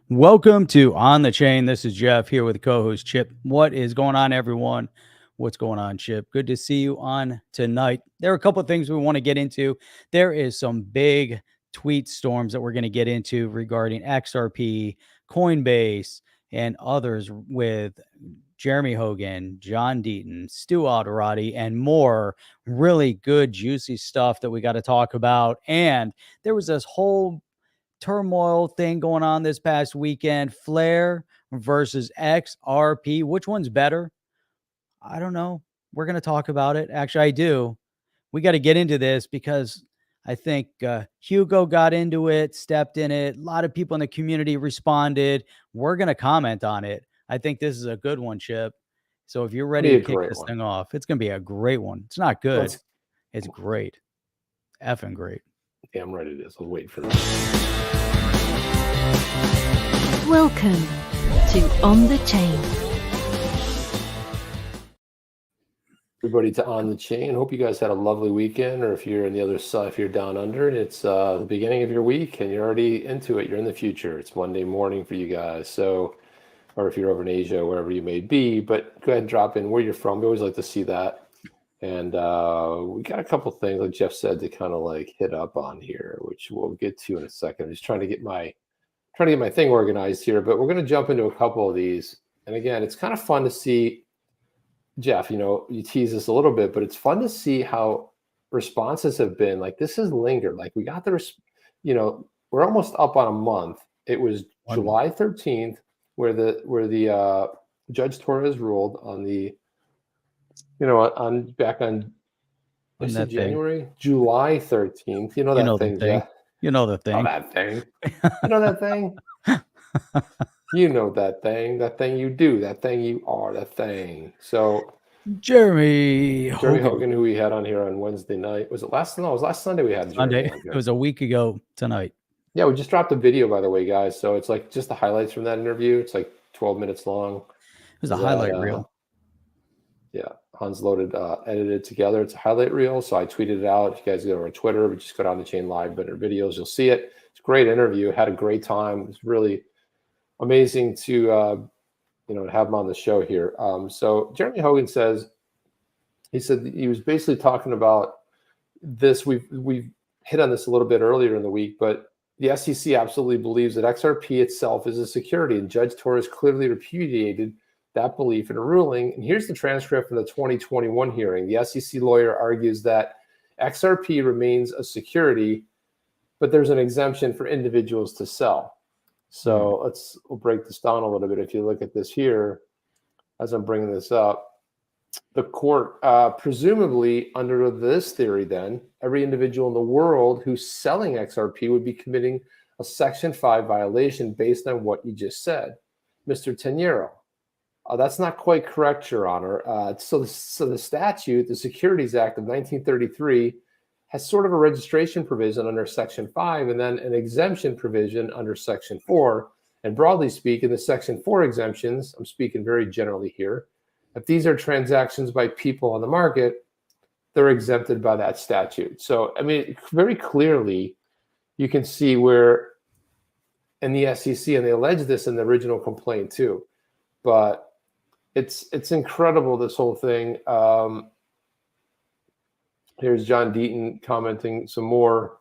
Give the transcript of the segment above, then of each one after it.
Welcome to On the Chain. This is Jeff here with co-host Chip. What is going on, everyone? What's going on, Chip? Good to see you on tonight. There are a couple of things we want to get into. There is some big tweet storms that we're going to get into regarding XRP, Coinbase, and others with Jeremy Hogan, John Deaton, Stu Alderoty, and more really good, juicy stuff that we got to talk about. And there was this whole turmoil thing going on this past weekend. Flare versus XRP. Which one's better? I don't know. We're going to talk about it. Actually, I do. We got to get into this because I think Hugo got into it, stepped in it. A lot of people in the community responded. We're going to comment on it. I think this is a good one, Chip. So if you're ready to kick this thing off, it's going to be a great one. It's not good. It's great. Effing great. Yeah, I'm ready to this. I'll wait for that. Welcome to On the Chain. Everybody to On the Chain. Hope you guys had a lovely weekend, or if you're on the other side, if you're down under, it's the beginning of your week and you're already into it. You're in the future. It's Monday morning for you guys. So, or if you're over in Asia, wherever you may be, but go ahead and drop in where you're from. We always like to see that. And we got a couple things, like Jeff said, to kind of like hit up on here, which we'll get to in a second. I'm just trying to get my thing organized here, but we're going to jump into a couple of these. And again, it's kind of fun to see, Jeff, you tease this a little bit, but it's fun to see how responses have been. Like, this has lingered. Like, we got we're almost up on a month. It was July 13th where the Judge Torres ruled on the January, July 13th. You know that thing, Jeff. You know the thing. Oh, that thing. You know that thing. You know that thing. That thing you do. That thing you are. That thing. So Jeremy Hogan, who we had on here on Wednesday night. Was it last? No, it was last Sunday. We had Sunday. It was a week ago tonight. Yeah, we just dropped a video, by the way, guys. So it's like just the highlights from that interview. It's like 12 minutes long. It was a highlight reel. Yeah, Hans Loaded edited together. It's a highlight reel, so I tweeted it out. If you guys go on Twitter, just go down the chain live better videos, you'll see it. It's a great interview. Had a great time. It's really amazing to have him on the show here. So Jeremy Hogan said he was basically talking about this. We've hit on this a little bit earlier in the week, but the SEC absolutely believes that XRP itself is a security, and Judge Torres clearly repudiated that belief in a ruling. And here's the transcript from the 2021 hearing. The SEC lawyer argues that XRP remains a security, but there's an exemption for individuals to sell. So we'll break this down a little bit. If you look at this here, as I'm bringing this up, the court, presumably under this theory, then every individual in the world who's selling XRP would be committing a Section 5 violation based on what you just said, Mr. Tenero. That's not quite correct, Your Honor. So the statute, the Securities Act of 1933, has sort of a registration provision under Section 5 and then an exemption provision under Section 4. And broadly speaking, the Section 4 exemptions, I'm speaking very generally here, if these are transactions by people on the market, they're exempted by that statute. So, I mean, very clearly, you can see where in the SEC, and they allege this in the original complaint too, but it's incredible, this whole thing. Here's John Deaton commenting some more.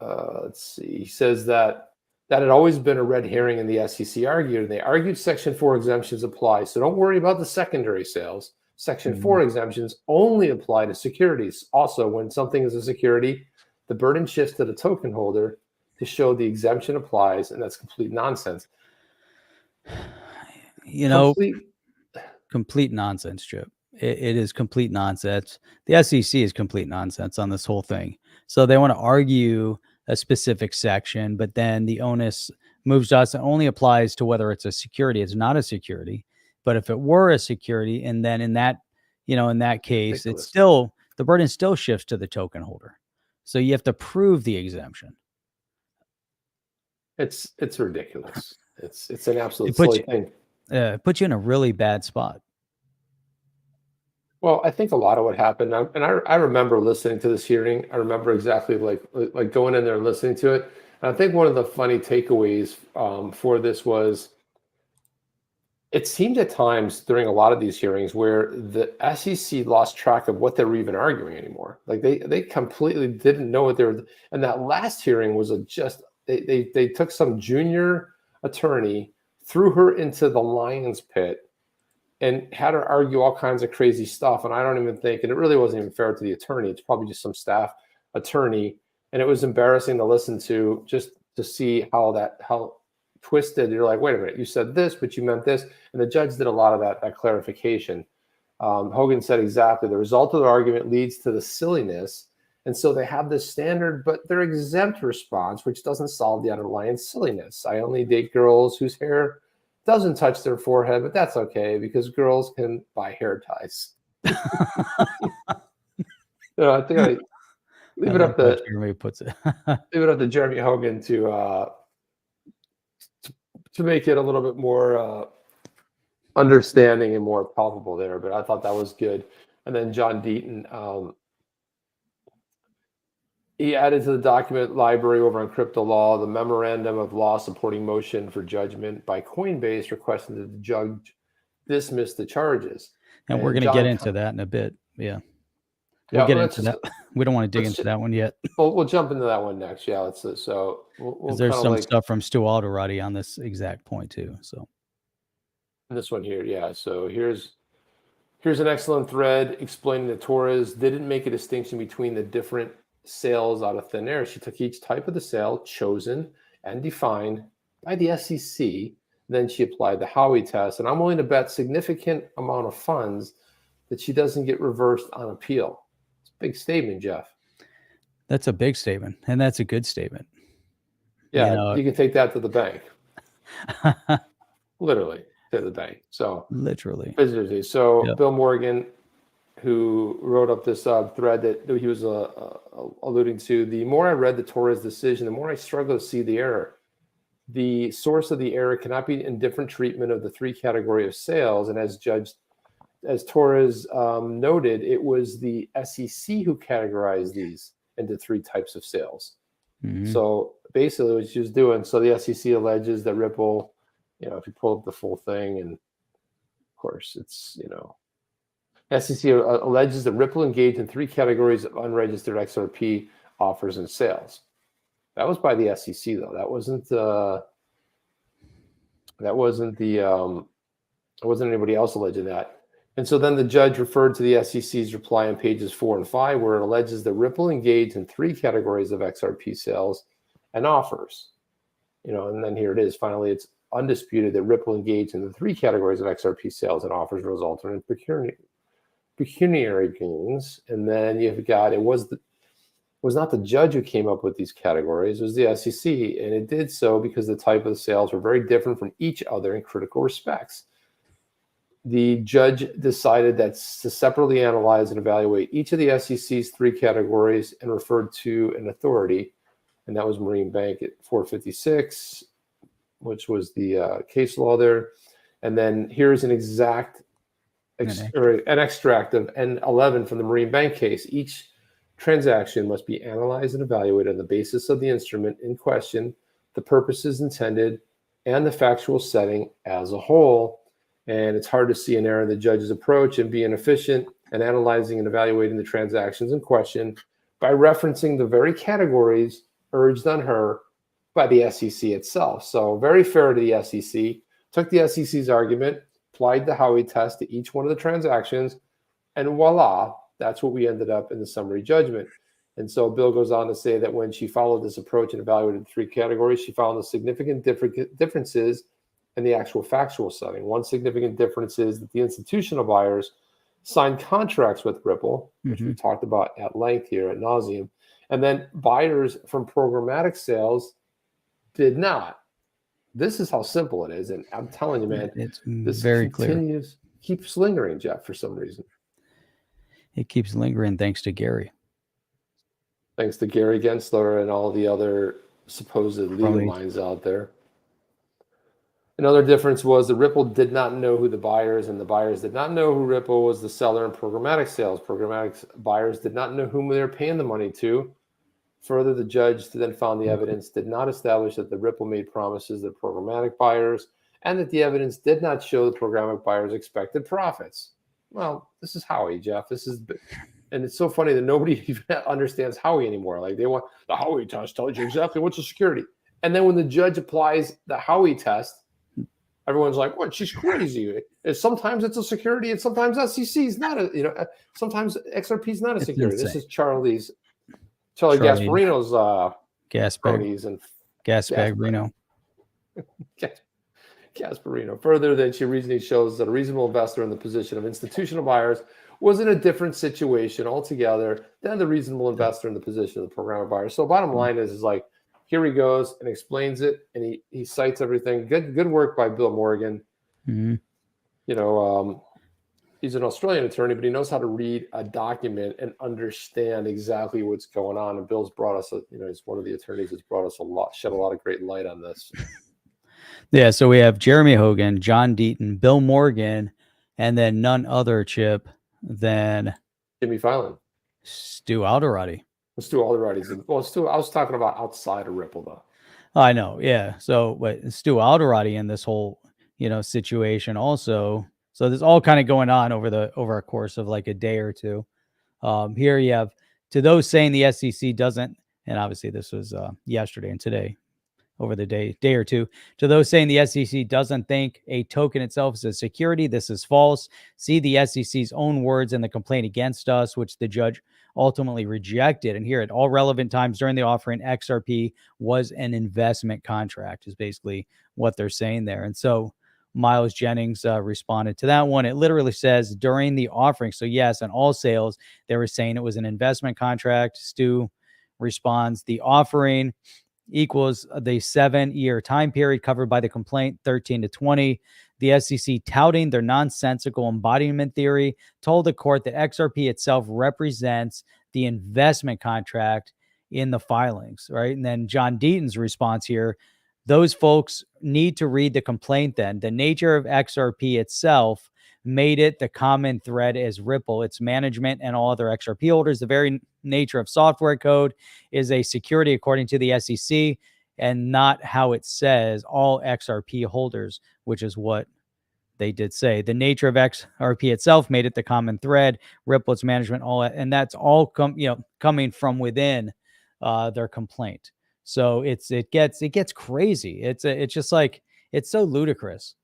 Let's see. He says that had always been a red herring, in the SEC argued. And they argued Section 4 exemptions apply. So don't worry about the secondary sales. Section 4 exemptions only apply to securities. Also, when something is a security, the burden shifts to the token holder to show the exemption applies, and that's complete nonsense. Complete nonsense, Chip. It is complete nonsense. The SEC is complete nonsense on this whole thing. So they want to argue a specific section, but then the onus moves to us. It only applies to whether it's a security. It's not a security. But if it were a security, and then in that case, it's still, the burden still shifts to the token holder. So you have to prove the exemption. It's ridiculous. It's an absolute silly thing. It puts you in a really bad spot. Well, I think a lot of what happened, and I remember listening to this hearing. I remember exactly like going in there and listening to it. And I think one of the funny takeaways for this was, it seemed at times during a lot of these hearings where the SEC lost track of what they were even arguing anymore. Like they completely didn't know what they were. And that last hearing was they took some junior attorney, threw her into the lion's pit, and had her argue all kinds of crazy stuff. And I don't even think, and it really wasn't even fair to the attorney. It's probably just some staff attorney. And it was embarrassing to listen to, just to see how twisted. You're like, wait a minute, you said this, but you meant this. And the judge did a lot of that clarification. Hogan said exactly, the result of the argument leads to the silliness. And so they have this standard, but they're exempt response, which doesn't solve the underlying silliness. I only date girls whose hair doesn't touch their forehead, but that's okay because girls can buy hair ties. I think I leave it up to Jeremy puts it. leave it up to Jeremy Hogan to make it a little bit more understanding and more palpable there. But I thought that was good. And then John Deaton, he added to the document library over on crypto law the memorandum of law supporting motion for judgment by Coinbase requesting that the judge dismiss the charges. And we're going to get into that in a bit. Yeah. We'll get into that. We don't want to dig into that one yet. We'll jump into that one next. Yeah, there's some stuff from Stuart Alderoty on this exact point too. So this one here, yeah. So here's an excellent thread explaining that Torres didn't make a distinction between the different sales out of thin air. She took each type of the sale chosen and defined by the SEC. Then she applied the Howey test, and I'm willing to bet significant amount of funds that she doesn't get reversed on appeal. It's a big statement, Jeff. That's a big statement, and that's a good statement. Yeah, you can take that to the bank. Literally to the bank. So literally. So yep. Bill Morgan, who wrote up this thread that he was alluding to, the more I read the Torres decision, the more I struggle to see the error. The source of the error cannot be indifferent treatment of the three category of sales. And as Torres noted, it was the SEC who categorized these into three types of sales. Mm-hmm. So basically what she was doing, so the SEC alleges that Ripple, if you pull up the full thing, and of course it's, SEC alleges that Ripple engaged in three categories of unregistered XRP offers and sales. That was by the SEC, though. That wasn't anybody else alleging that. And so then the judge referred to the SEC's reply on pages 4 and 5, where it alleges that Ripple engaged in three categories of XRP sales and offers. And then here it is. Finally, it's undisputed that Ripple engaged in the three categories of XRP sales and offers resulting in pecuniary gains. And then you've got, it was not the judge who came up with these categories, it was the SEC. And it did so because the type of the sales were very different from each other in critical respects. The judge decided that to separately analyze and evaluate each of the SEC's three categories and referred to an authority, and that was Marine Bank at 456, which was the case law there. And then here's an extract of N11 from the Marine Bank case. Each transaction must be analyzed and evaluated on the basis of the instrument in question, the purposes intended, and the factual setting as a whole. And it's hard to see an error in the judge's approach and being efficient and analyzing and evaluating the transactions in question by referencing the very categories urged on her by the SEC itself. So very fair to the SEC, took the SEC's argument, applied the Howey test to each one of the transactions, and voila, that's what we ended up in the summary judgment. And so Bill goes on to say that when she followed this approach and evaluated the three categories, she found the significant differences in the actual factual setting. One significant difference is that the institutional buyers signed contracts with Ripple, which we talked about at length here at nauseum, and then buyers from programmatic sales did not. This is how simple it is. And I'm telling you, man, this very clear. Keeps lingering, Jeff, for some reason. It keeps lingering thanks to Gary. Thanks to Gary Gensler and all the other supposed legal minds out there. Another difference was the Ripple did not know who the buyers, and the buyers did not know who Ripple was the seller in programmatic sales. Programmatic buyers did not know whom they were paying the money to Further, the judge then found the evidence did not establish that the Ripple made promises to programmatic buyers and that the evidence did not show the programmatic buyers expected profits. Well, this is Howey, Jeff. And it's so funny that nobody even understands Howey anymore. Like, they want the Howey test tells you exactly what's a security. And then when the judge applies the Howey test, everyone's like, "What? She's crazy." Sometimes it's a security, and sometimes SEC is not a. Sometimes XRP is not a security. Insane. This is Charlie Gasparino's cronies and Gasparino. Gasparino. Further, that she reasoning shows that a reasonable investor in the position of institutional buyers was in a different situation altogether than the reasonable investor in the position of the programmer buyer. So bottom line is like, here he goes and explains it, and he cites everything. Good work by Bill Morgan. Mm-hmm. He's an Australian attorney, but he knows how to read a document and understand exactly what's going on. And Bill's brought us, he's one of the attorneys that's brought us shed a lot of great light on this. Yeah, so we have Jeremy Hogan, John Deaton, Bill Morgan, and then none other, Chip, than Jimmy Philion. Stu Alderoty. Stu Alderoty's. Well, Stu, I was talking about outside of Ripple, though. I know, yeah. So, but Stu Alderoty in this whole, situation also. So there's all kind of going on over a course of like a day or two. Here you have, to those saying the SEC doesn't, and obviously this was yesterday and today, over the day or two, to those saying the SEC doesn't think a token itself is a security, this is false. See the SEC's own words in the complaint against us, which the judge ultimately rejected. And here at all relevant times during the offering, XRP was an investment contract, is basically what they're saying there. And so Miles Jennings responded to that one. It literally says during the offering. So yes, on all sales, they were saying it was an investment contract. Stu responds, the offering equals the 7-year time period covered by the complaint, 13 to 20. The SEC, touting their nonsensical embodiment theory, told the court that XRP itself represents the investment contract in the filings, right? And then John Deaton's response here, those folks need to read the complaint then. The nature of XRP itself made it the common thread as Ripple, its management, and all other XRP holders. The very nature of software code is a security according to the SEC, and not how it says all XRP holders, which is what they did say. The nature of XRP itself made it the common thread. Ripple, its management, all that, and that's all coming from within their complaint. So it gets crazy. It's just like, it's so ludicrous.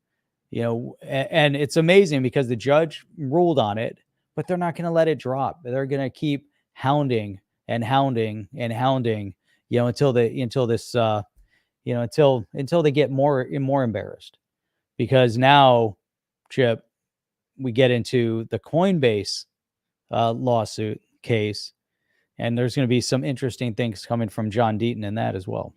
And it's amazing because the judge ruled on it, but they're not going to let it drop. They're going to keep hounding and hounding and hounding, until they get more embarrassed. Because now, Chip, we get into the Coinbase lawsuit case, and there's going to be some interesting things coming from John Deaton in that as well.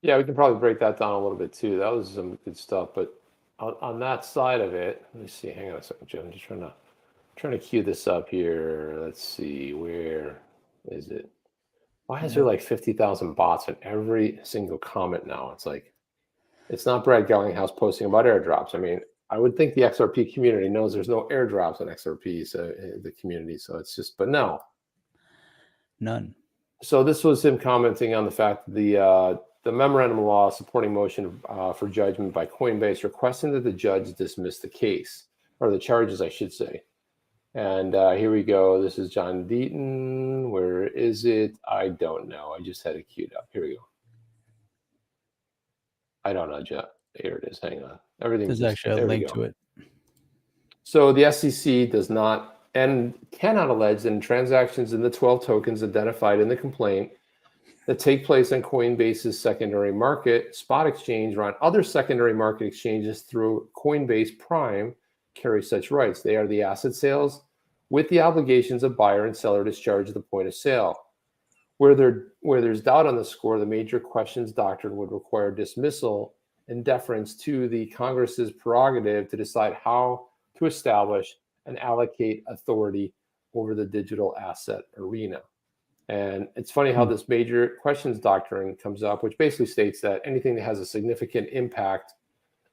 Yeah, we can probably break that down a little bit too. That was some good stuff. But on that side of it, let me see. Hang on a second, Jim. I'm just trying to queue this up here. Let's see. Where is it? Why is there like 50,000 bots in every single comment now? It's like, it's not Brad Gellinghouse posting about airdrops. I mean, I would think the XRP community knows there's no airdrops on XRP, so the community. So it's just, but no, none. So this was him commenting on the fact that the memorandum of law supporting motion for judgment by Coinbase requesting that the judge dismiss the case, or the charges, I should say. And here we go. This is John Deaton. Where is it? I don't know. I just had it queued up. Here we go. I don't know, Jeff. Here it is. Hang on. There's actually a link to it. So the SEC does not and cannot allege that in transactions in the 12 tokens identified in the complaint that take place on Coinbase's secondary market, spot exchange, or on other secondary market exchanges through Coinbase Prime carry such rights. They are the asset sales with the obligations of buyer and seller discharge at the point of sale. Where there's doubt on the score, the major questions doctrine would require dismissal and deference to the Congress's prerogative to decide how to establish and allocate authority over the digital asset arena. And it's funny how this major questions doctrine comes up, which basically states that anything that has a significant impact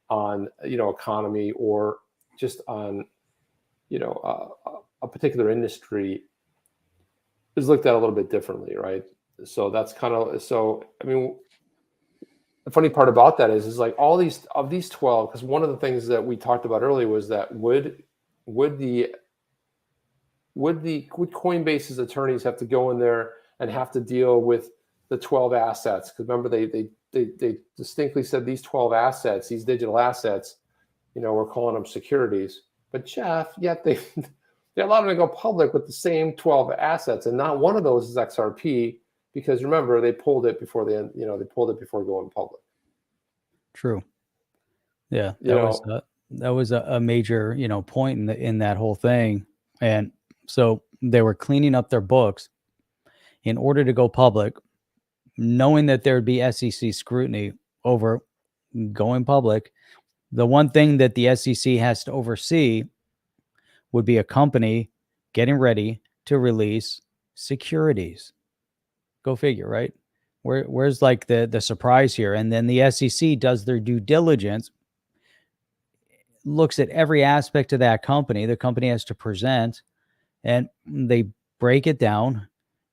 on, economy, or just on, a particular industry, is looked at a little bit differently, right? So that's kind of, so I mean, the funny part about that is like all these of these 12, because one of the things that we talked about earlier was that would Coinbase's attorneys have to go in there and have to deal with the 12 assets? Because remember, they distinctly said these 12 assets, these digital assets, we're calling them securities. But Jeff, yet they allowed them to go public with the same 12 assets, and not one of those is XRP, because remember, they pulled it before they pulled it before going public. True. Yeah, that was a major point in that whole thing, and so they were cleaning up their books in order to go public, knowing that there would be SEC scrutiny over going public. The one thing that the SEC has to oversee would be a company getting ready to release securities. Go figure, right? Where's like the surprise here? And then the SEC does their due diligence, looks at every aspect of that company the company has to present, and they break it down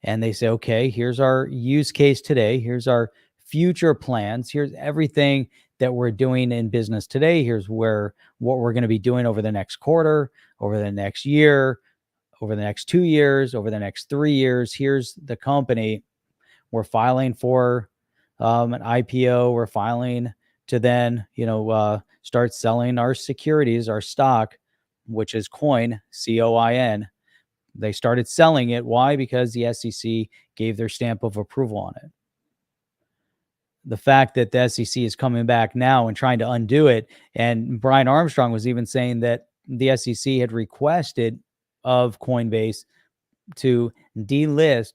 and they say, okay, here's our use case today. Here's our future plans. Here's everything that we're doing in business today. Here's what we're going to be doing over the next quarter, over the next year, over the next 2 years, over the next 3 years. Here's the company. We're filing for an IPO. We're filing to then, start selling our securities, our stock, which is coin, COIN. They started selling it. Why? Because the SEC gave their stamp of approval on it. The fact that the SEC is coming back now and trying to undo it, and Brian Armstrong was even saying that the SEC had requested of Coinbase to delist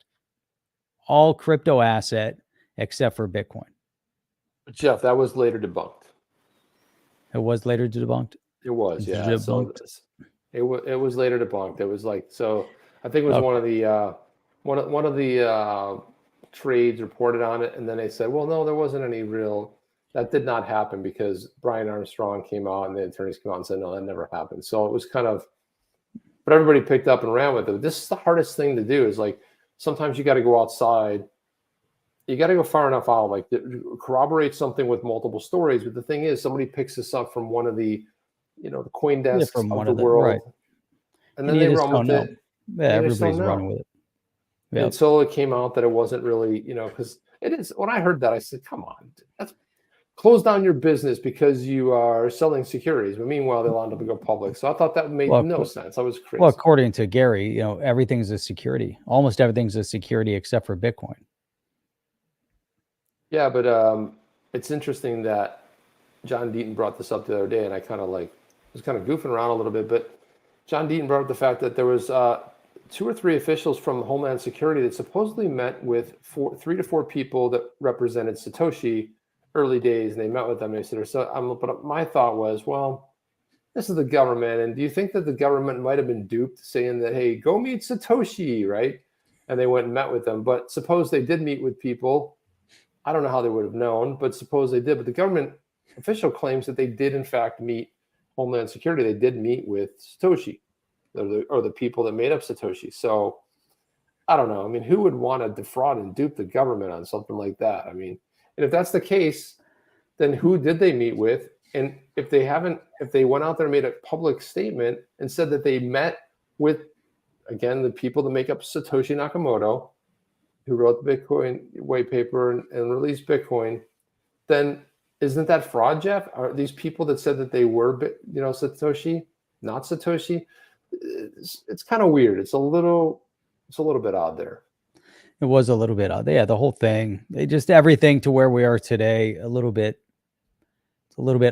all crypto asset except for Bitcoin. Jeff, that was later debunked. It was later debunked? It was, yeah. Debunked. So it was later debunked. It was like, so I think it was okay. one of the trades reported on it, and then they said, well, no, there wasn't any real, that did not happen, because Brian Armstrong came out and the attorneys came out and said, no, that never happened. So it was kind of, but everybody picked up and ran with it. This is the hardest thing to do, is like, sometimes you got to go outside. You got to go far enough out, like corroborate something with multiple stories. But the thing is, somebody picks this up from one of the, the coin desks of the world, right, and then they run with it. Yeah, everybody's running with it. Yep. Until it came out that it wasn't really, because it is. When I heard that, I said, "Come on, that's close down your business because you are selling securities." But meanwhile, they allowed them to go public. So I thought that made no sense. I was crazy. Well, according to Gary, everything's a security. Almost everything's a security except for Bitcoin. Yeah, but it's interesting that John Deaton brought this up the other day, and I kind of was kind of goofing around a little bit. But John Deaton brought up the fact that there was 2 or 3 officials from Homeland Security that supposedly met with 3 to 4 people that represented Satoshi early days, and they met with them. And they said, but my thought was, well, this is the government, and do you think that the government might have been duped, saying that, hey, go meet Satoshi, right? And they went and met with them. But suppose they did meet with people. I don't know how they would have known, but suppose they did. But the government official claims that they did, in fact, meet Homeland Security. They did meet with Satoshi, or the people that made up Satoshi. So I don't know. I mean, who would want to defraud and dupe the government on something like that? I mean, and if that's the case, then who did they meet with? And if they went out there and made a public statement and said that they met with, again, the people that make up Satoshi Nakamoto, who wrote the Bitcoin white paper and released Bitcoin, then isn't that fraud, Jeff? Are these people that said that they were, Satoshi, not Satoshi? It's kind of weird. It's a little bit odd there. It was a little bit odd. Yeah, the whole thing, everything to where we are today, it's a little bit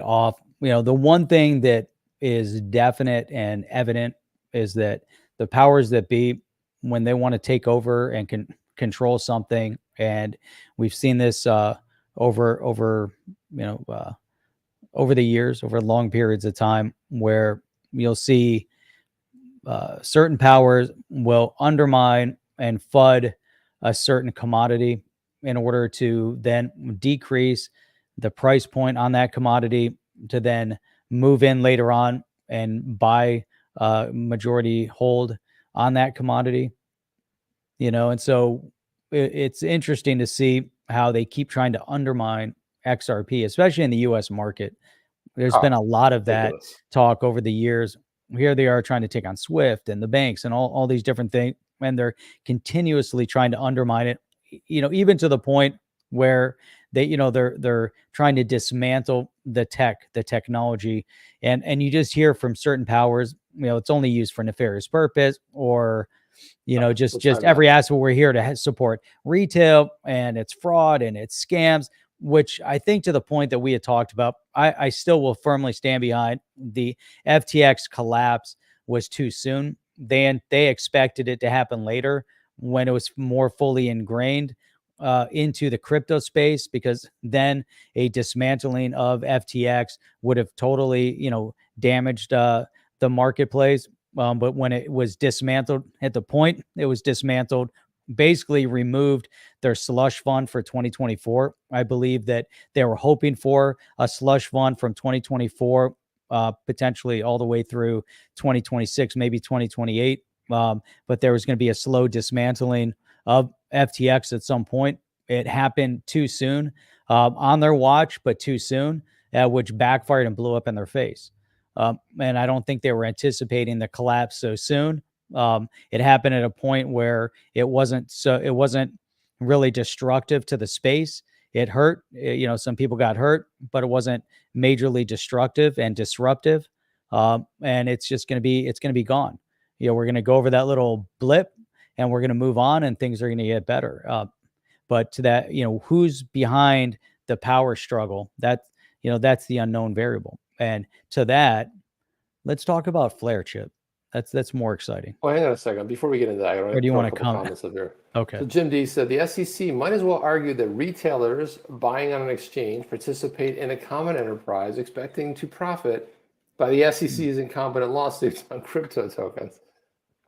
off. The one thing that is definite and evident is that the powers that be, when they want to take over and control something, and we've seen this over the years, over long periods of time, where you'll see certain powers will undermine and FUD a certain commodity in order to then decrease the price point on that commodity, to then move in later on and buy majority hold on that commodity. And so it's interesting to see how they keep trying to undermine XRP, especially in the US market. There's been a lot of that Ridiculous. talk over the years. Here they are trying to take on Swift and the banks and all these different things, and they're continuously trying to undermine it, even to the point where they're trying to dismantle the technology. And you just hear from certain powers, it's only used for nefarious purpose, or just every aspect. We're here to support retail, and it's fraud and it's scams, which I think, to the point that we had talked about, I still will firmly stand behind. The FTX collapse was too soon. They expected it to happen later, when it was more fully ingrained into the crypto space, because then a dismantling of FTX would have totally, damaged the marketplace. But when it was dismantled, at the point it was dismantled, basically removed their slush fund for 2024. I believe that they were hoping for a slush fund from 2024, potentially all the way through 2026, maybe 2028. But there was going to be a slow dismantling of FTX at some point. It happened too soon, on their watch, but too soon, which backfired and blew up in their face. And I don't think they were anticipating the collapse so soon. It happened at a point where it wasn't really destructive to the space. It hurt, some people got hurt, but it wasn't majorly destructive and disruptive. And it's going to be gone. We're going to go over that little blip, and we're going to move on, and things are going to get better. But to that, who's behind the power struggle, that's the unknown variable. And to that, let's talk about Flare, Chip. That's more exciting. Well, hang on a second. Before we get into that, Or do you want to comment? Comments up there. Okay. So Jim D said the SEC might as well argue that retailers buying on an exchange participate in a common enterprise expecting to profit by the SEC's incompetent lawsuits on crypto tokens.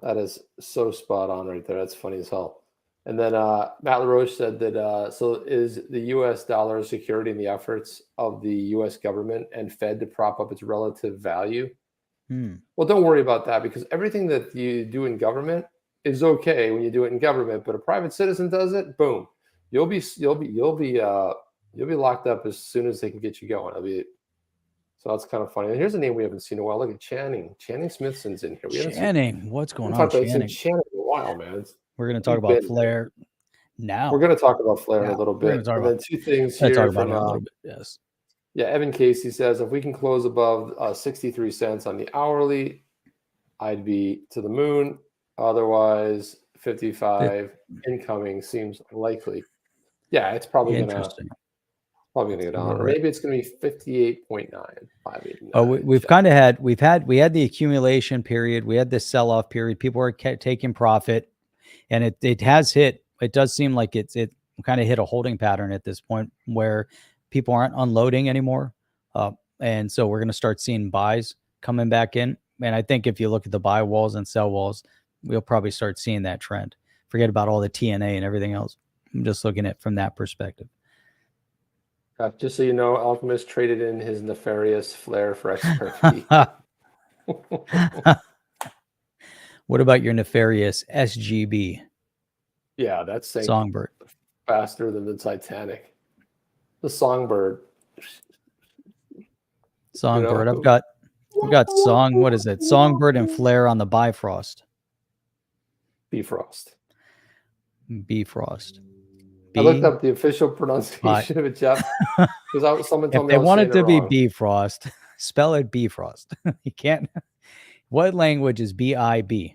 That is so spot on right there. That's funny as hell. And then Matt LaRoche said that, so is the U.S. dollar security in the efforts of the U.S. government and Fed to prop up its relative value? Well, don't worry about that, because everything that you do in government is okay when you do it in government, but a private citizen does it, boom, you'll be locked up as soon as they can get you going. So that's kind of funny. And here's a name we haven't seen in a while. Look at Channing Smithson's in here. Channing, what's going on, Channing? Channing in a while, man. We're going to talk about Flare now. We're going to talk about Flare in a little bit. And then two things here from a little bit. Yes. Yeah, Evan Casey says, if we can close above 63 cents on the hourly, I'd be to the moon. Otherwise, 55 incoming seems likely. Yeah, it's probably going to go down. Or maybe it's going to be 58.9, 589. Oh, we had the accumulation period. We had this sell-off period. People are taking profit, and it has hit. It does seem like it kind of hit a holding pattern at this point, where people aren't unloading anymore. And so we're going to start seeing buys coming back in. And I think if you look at the buy walls and sell walls, we'll probably start seeing that trend. Forget about all the TNA and everything else. I'm just looking at it from that perspective. Just so you know, Alchemist traded in his nefarious Flare for XRP. What about your nefarious SGB? Yeah, that's Songbird. Faster than the Titanic. The Songbird. I've got what is it? Songbird and Flare on the Bifrost. Bifrost. I looked up the official pronunciation of it, Jeff, because someone told me they want it to be Bifrost. Spell it Bifrost. You can't. What language is BIB?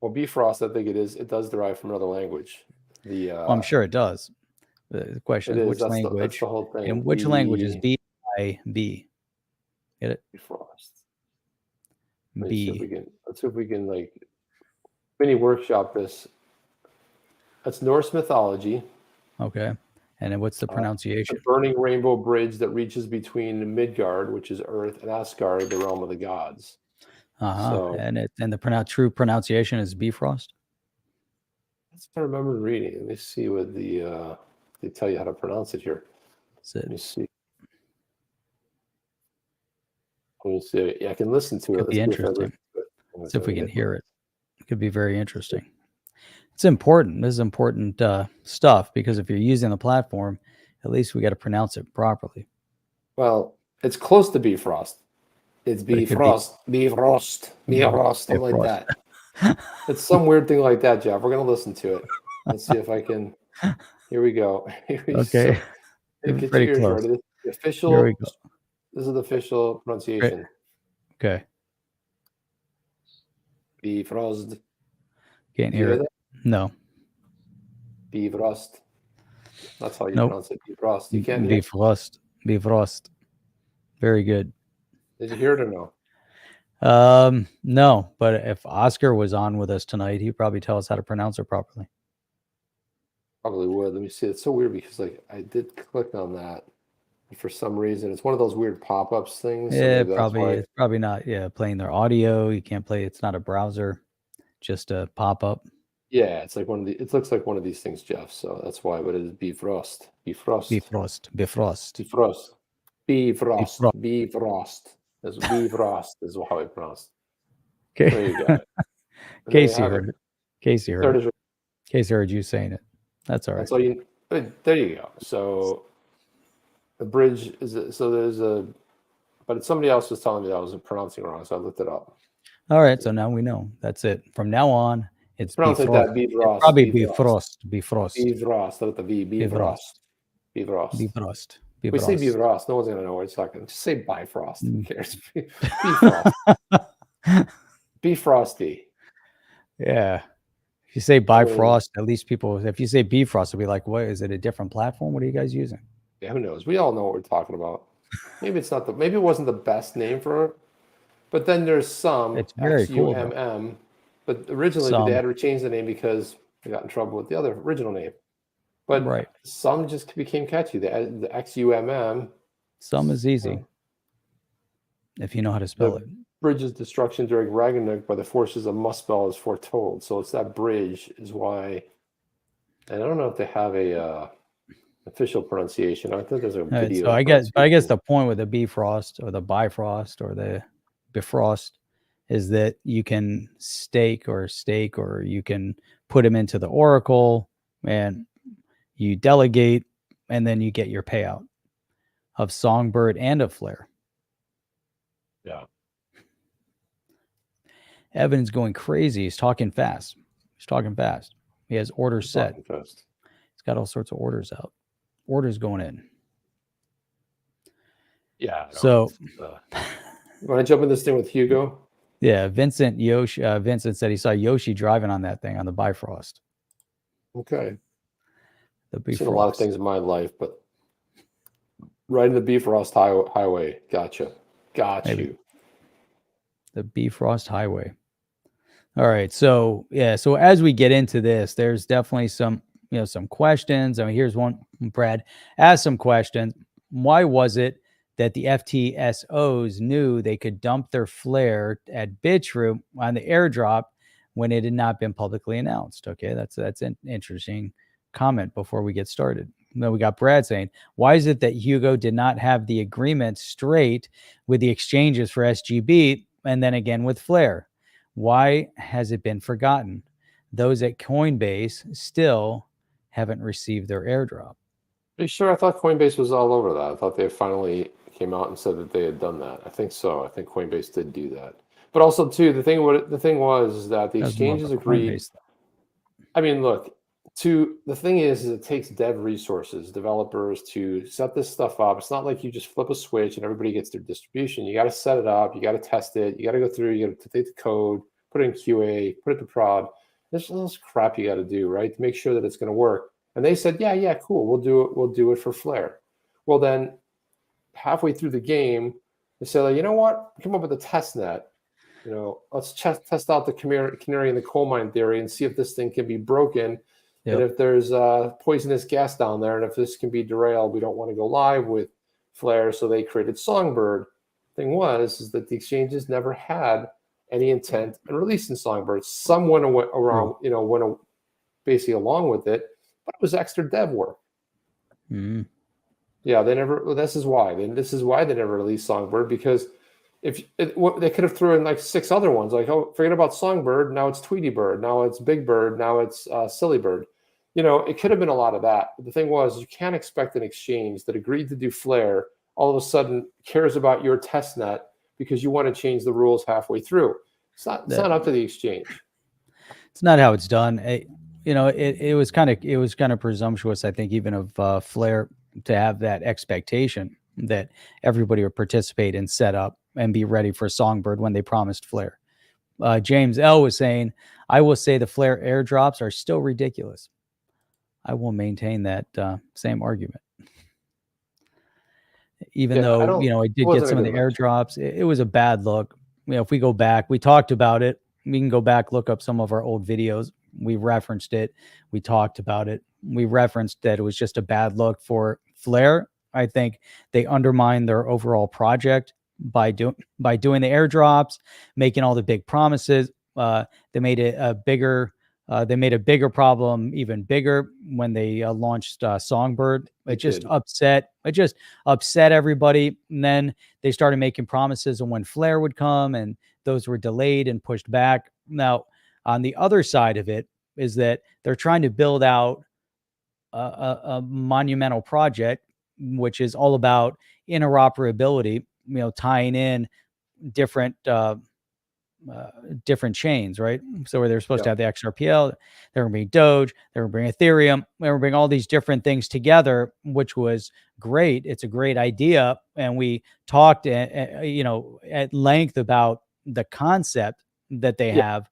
Well, Bifrost, I think it is. It does derive from another language. I'm sure it does. The question is which language? That's the whole thing. And which language is BIB? Get it? Bifrost. B. Let's see if we can like mini workshop this. That's Norse mythology. Okay. And then what's the pronunciation? The burning rainbow bridge that reaches between Midgard, which is Earth, and Asgard, the realm of the gods. So, and the true pronunciation is Bifrost? That's what I remember reading. Let me see what they tell you how to pronounce it here. Let me see. Yeah, I can listen to it. Could be interesting. See if we can hear it. It could be very interesting. It's important. This is important stuff because if you're using the platform, at least we got to pronounce it properly. Well, it's close to Bifrost. It's But it could Bifrost, Bifrost, something like Bifrost. that. It's some weird thing like that, Jeff. We're gonna listen to it. Let's see if I can. Here we go. Okay. Get your Pretty ears close. ready. The official. Here we go. This is the official pronunciation. Okay. Bifrost. Can't Did you hear it. that? No. Bifrost. That's how you Nope. pronounce it. Bifrost. You can't hear it? Bifrost. Bifrost. Very good. Did you hear it or no? No, but if Oscar was on with us tonight, he'd probably tell us how to pronounce it properly. Probably would. Let me see. It's so weird because like I did click on that. For some reason, it's one of those weird pop-ups things. So Yeah, maybe that's probably. why. It's probably not. Yeah, playing their audio. You can't play. It's not a browser, just a pop-up. Yeah, it's like one of the. It looks like one of these things, Jeff. So that's why. But it is Bifrost. Bifrost. Bifrost. Bifrost. Bifrost. Bifrost. Bifrost. Bifrost. That's Bifrost is how I pronounce. Okay. There you go. Casey heard it. Casey There heard it it. is. Casey heard you saying it. That's all right. That's all you. There you go. So the bridge is so there's a, but somebody else was telling me that I was pronouncing it wrong, so I looked it up. All right, so now we know. That's it. From now on, it's Pronounce like Bifrost. that. Bifrost. Probably Bifrost. Bifrost. Bifrost. Let the V. Bifrost. Bifrost. Bifrost. We say Bifrost. No one's gonna know what it's talking. Just say Bifrost. Who cares? Bifrost. Bifrosty. Yeah. If you say Bifrost, at least people. If you say Bifrost, they'll be like, "What is it? A different platform? What are you guys using?" Yeah, who knows? We all know what we're talking about. Maybe it's not the. Maybe it wasn't the best name for it. But then there's some. It's very cool. XUMM. But originally they had to change the name because they got in trouble with the other original name. But some just became catchy. The XUMM. Some is easy if you know how to spell it. Bridge's destruction during Ragnarok by the forces of Muspel is foretold. So it's that bridge is why. And I don't know if they have a official pronunciation. I think there's a video. So I guess the point with the Bifrost or the Bifrost or the Bifrost is that you can stake or you can put them into the Oracle and you delegate and then you get your payout of Songbird and of Flare. Yeah. Evan's going crazy. He's talking fast. He has orders set. He's got all sorts of orders out. Orders going in. Yeah. So you want to jump in this thing with Hugo? Yeah, Vincent said he saw Yoshi driving on that thing on the Bifrost. Okay. The Bifrost. I've seen a lot of things in my life, but riding the Bifrost highway. Gotcha. Got you. The Bifrost Highway. All right. So yeah. So as we get into this, there's definitely some questions. I mean, here's one. Brad asked some questions. Why was it that the FTSOs knew they could dump their flare at BitChute on the airdrop when it had not been publicly announced? Okay, that's an interesting comment before we get started. Then we got Brad saying, why is it that Hugo did not have the agreement straight with the exchanges for SGB and then again with Flare? Why has it been forgotten? Those at Coinbase still haven't received their airdrop. Are you sure? I thought Coinbase was all over that. I thought they finally came out and said that they had done that. I think so. I think Coinbase did do that. But also, too, the thing was that the exchanges agreed. I mean, look, the thing is it takes dev resources, developers to set this stuff up. It's not like you just flip a switch and everybody gets their distribution. You got to set it up. You got to test it. You got to go through. You got to take the code, put it in QA, put it to prod. There's all this crap you got to do, right, to make sure that it's going to work. And they said, yeah, cool. We'll do it. We'll do it for Flare. Well, then halfway through the game, they said, like, you know what? Come up with a test net. Let's test out the canary in the coal mine theory and see if this thing can be broken. Yep. And if there's poisonous gas down there, and if this can be derailed, we don't want to go live with Flare. So they created Songbird. Thing is that the exchanges never had any intent in releasing Songbird. Some went around, went basically along with it. But it was extra dev work. Mm-hmm. Yeah, they never. Well, this is why. This is why they never released Songbird, because they could have thrown in like 6 other ones, like, oh, forget about Songbird, now it's Tweety Bird, now it's Big Bird, now it's Silly Bird. It could have been a lot of that. But the thing was, you can't expect an exchange that agreed to do Flare all of a sudden cares about your test net because you want to change the rules halfway through. It's not up to the exchange. It's not how it's done. It was kind of presumptuous, I think, even of Flare to have that expectation that everybody would participate and set up and be ready for Songbird when they promised Flare. James L was saying, I will say the Flare airdrops are still ridiculous. I will maintain that same argument. Even though, I did get some of the airdrops, it was a bad look. If we go back, we talked about it. We can go back, look up some of our old videos. We referenced it. We talked about it. We referenced that it was just a bad look for Flare. I think they undermined their overall project by doing the airdrops, making all the big promises. They made it a bigger. They made a bigger problem even bigger when they launched Songbird. It just upset everybody. And then they started making promises on when Flare would come, and those were delayed and pushed back. Now, on the other side of it is that they're trying to build out a monumental project, which is all about interoperability, tying in different chains, right? So where they're supposed to have the XRPL, they're going to bring Doge, they're going to bring Ethereum, they're going to bring all these different things together, which was great. It's a great idea. And we talked, at length about the concept that they have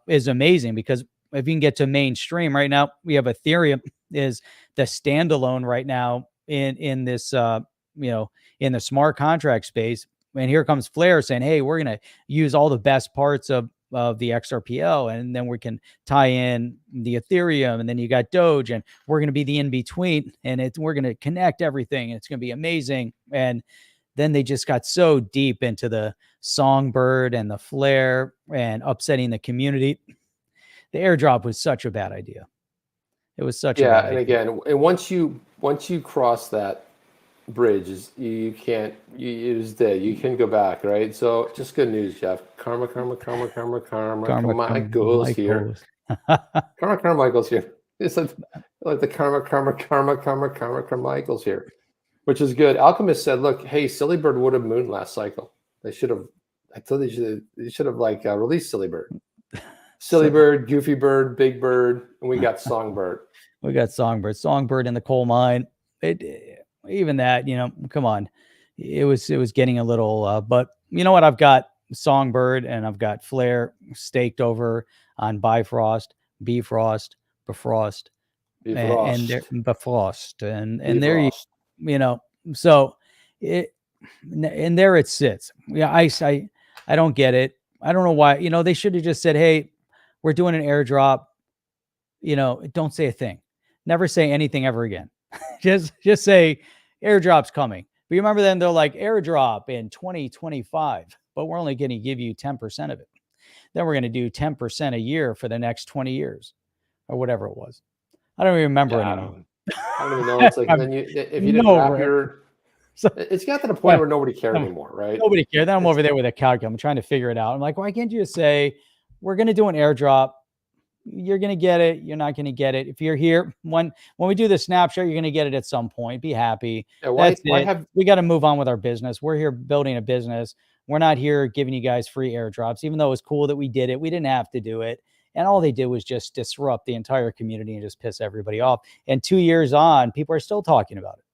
is amazing, because if you can get to mainstream right now, we have Ethereum is the standalone right now in this, in the smart contract space. And here comes Flare saying, hey, we're going to use all the best parts of the XRPL, and then we can tie in the Ethereum, and then you got Doge, and we're going to be the in-between, and we're going to connect everything, and it's going to be amazing. And then they just got so deep into the Songbird and the Flare and upsetting the community. The airdrop was such a bad idea. It was such a bad idea. Again, and once you cross that bridge, you can't, it is dead. You can go back, right? So just good news, Jeff. Karma Michael's here. Karma Michael's here. It's like the karma Michael's here, which is good. Alchemist said, look, hey, Silly Bird would have mooned last cycle. They should have, they should have released Silly Bird. Silly Bird, Goofy Bird, Big Bird, and we got Songbird. We got Songbird in the coal mine. Even that, come on, it was getting a little, but you know what? I've got Songbird and I've got Flare staked over on Bifrost, Bifrost, Bifrost, and Bifrost, and there so it, and there it sits. Yeah, I don't get it. I don't know why. They should have just said, hey, we're doing an airdrop. Don't say a thing. Never say anything ever again. just say airdrop's coming. But you remember then they're like, airdrop in 2025, but we're only going to give you 10% of it. Then we're going to do 10% a year for the next 20 years or whatever it was. I don't even remember anymore. I don't even know. It's like, then if you didn't wrap your, it's got to the point where nobody cared anymore, right? Nobody cared. Then I'm over there with a calculator. I'm trying to figure it out. I'm like, why can't you just say, we're going to do an airdrop? You're going to get it. You're not going to get it. If you're here, when we do the snapshot, you're going to get it at some point. Be happy. Yeah, we got to move on with our business. We're here building a business. We're not here giving you guys free airdrops, even though it was cool that we did it. We didn't have to do it. And all they did was just disrupt the entire community and just piss everybody off. And 2 years on, people are still talking about it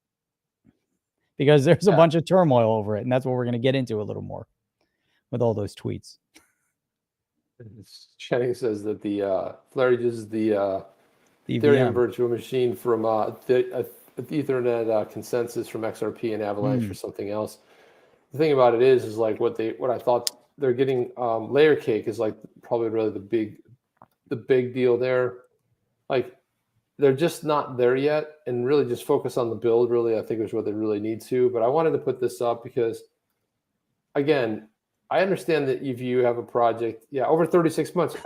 because there's a bunch of turmoil over it. And that's what we're going to get into a little more with all those tweets. Channing says that the Flare uses the Ethereum virtual machine from the Ethernet consensus from XRP and Avalanche for something else. The thing about it is like what I thought they're getting layer cake is like probably really the big deal there. Like they're just not there yet, and really just focus on the build. Really, I think is what they really need to. But I wanted to put this up because, again, I understand that if you have a project, over 36 months,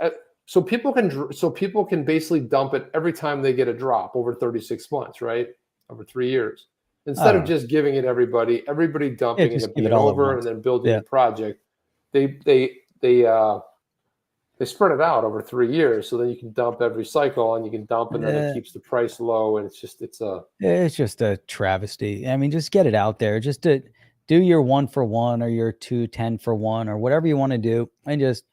so people can basically dump it every time they get a drop over 36 months, right? Over 3 years. Instead of don't know. just giving it everybody Yeah, dumping and just it give it being all at over once. and then building Yeah. the project, they spread it out over 3 years, so then you can dump every cycle and you can dump, and then it Yeah. keeps the price low, and It's just a travesty. I mean, just get it out there. Just to do your 1 for 1 or your 2 10 for 1 or whatever you wanna do, and just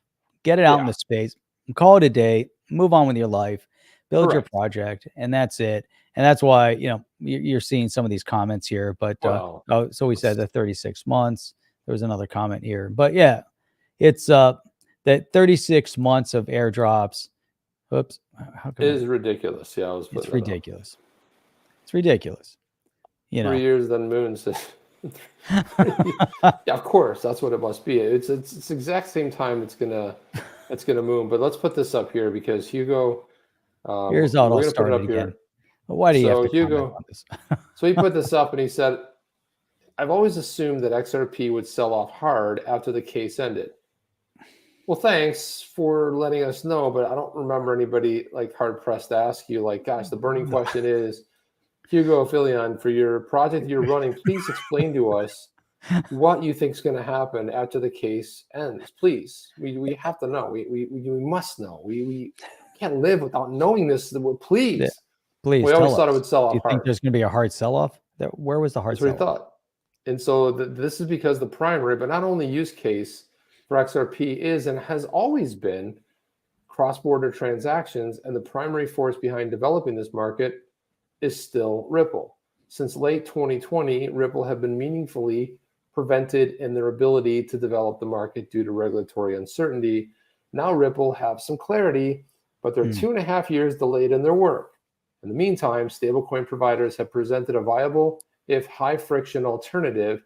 get it out in yeah, the space, and call it a day, move on with your life, build your correct. project, and that's it. And that's why, you're seeing some of these comments here, but, Well, oh, so we said it's, the 36 months. There was another comment here. But yeah, it's, that 36 months of airdrops. Oops, how it come is ridiculous. Yeah, I was it's putting that up. ridiculous. It's ridiculous, you 3 know? years, then moon says. Yeah, of course, that's what it must be. It's the exact same time it's gonna moon. But let's put this up here because Hugo, Here's how it all we're gonna put it started up again. here. Why do you have So to comment Hugo, on this? so he put this up and he said, "I've always assumed that XRP would sell off hard after the case ended." Well, thanks for letting us know, but I don't remember anybody like hard pressed to ask you, like, gosh, the burning question is, Hugo Philion, for your project you're running, please explain to us what you think is going to happen after the case ends. Please, we have to know. We must know. We can't live without knowing this. Yeah, Please. please We always tell thought it us. would sell Do off you think hard. there's gonna be a hard sell-off? Where was the hard That's what he sell-off? thought. And so this is because the primary, but not only use case for XRP is and has always been cross-border transactions, and the primary force behind developing this market is still Ripple. Since late 2020, Ripple have been meaningfully prevented in their ability to develop the market due to regulatory uncertainty. Now Ripple have some clarity, but they're 2.5 years delayed in their work. In the meantime, stablecoin providers have presented a viable, if high friction alternative,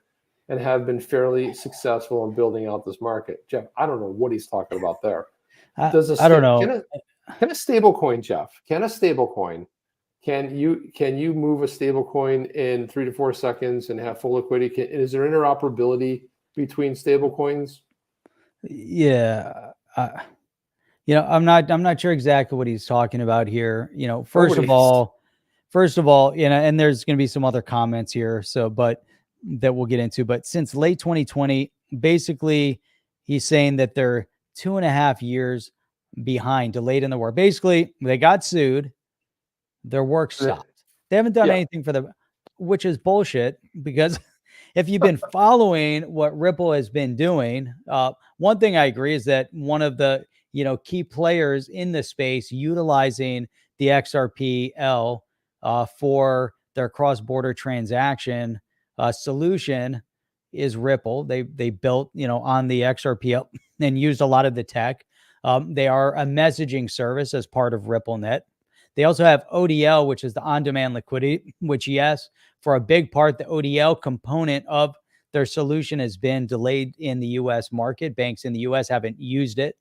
and have been fairly successful in building out this market. Jeff, I don't know what he's talking about there. I Does a I don't sta- know. can a stable coin, Jeff? Can a stable coin? Can you move a stable coin in 3 to 4 seconds and have full liquidity? Is there interoperability between stable coins? Yeah, I'm not sure exactly what he's talking about here. First Nobody of is. all, and there's gonna be some other comments here, but that we'll get into. But since late 2020, basically, he's saying that they're 2.5 years behind, delayed in the work. Basically, they got sued, their work stopped. They haven't done Yeah, anything which is bullshit because if you've been following what Ripple has been doing, one thing I agree is that one of the key players in the space utilizing the XRPL for their cross-border transaction solution is Ripple. They built on the XRPL and used a lot of the tech. They are a messaging service as part of RippleNet. They also have ODL, which is the on-demand liquidity, which, yes, for a big part, the ODL component of their solution has been delayed in the U.S. market. Banks in the U.S. haven't used it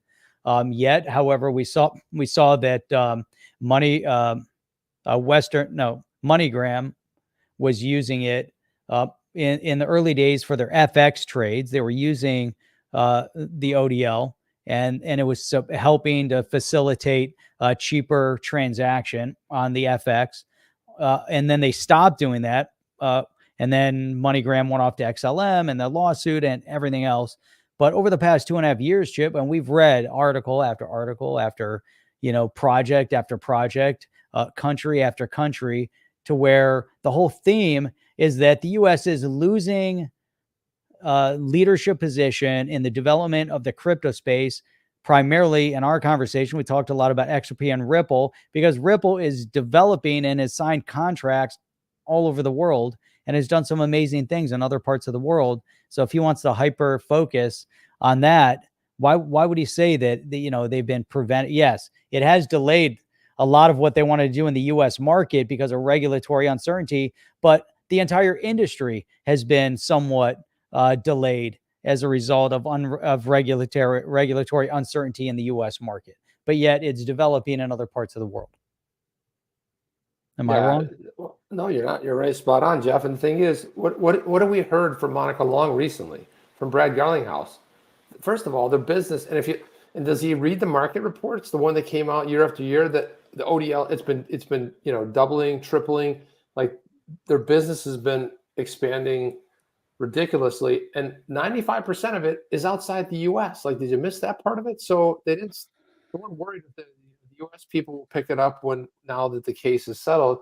yet. However, we saw that MoneyGram was using it in the early days for their FX trades. They were using the ODL, and it was helping to facilitate a cheaper transaction on the FX. And then they stopped doing that. And then MoneyGram went off to XLM and the lawsuit and everything else. But over the past 2.5 years, Chip, and we've read article after article after, project after project, country after country, to where the whole theme is that the U.S. is losing leadership position in the development of the crypto space. Primarily in our conversation, we talked a lot about XRP and Ripple because Ripple is developing and has signed contracts all over the world and has done some amazing things in other parts of the world. So if he wants to hyper focus on that, why would he say that they've been prevented? Yes, it has delayed a lot of what they want to do in the U.S. market because of regulatory uncertainty, but the entire industry has been somewhat delayed as a result of regulatory uncertainty in the U.S. market. But yet it's developing in other parts of the world. Am I wrong? Well, no, you're not. You're right, spot on, Jeff. And the thing is, what have we heard from Monica Long recently, from Brad Garlinghouse? First of all, their business, and does he read the market reports, the one that came out year after year, that the ODL, it's been doubling, tripling, like their business has been expanding ridiculously, and 95% of it is outside the U.S. Like, did you miss that part of it? So they weren't worried that the U.S. people will pick it up now that the case is settled.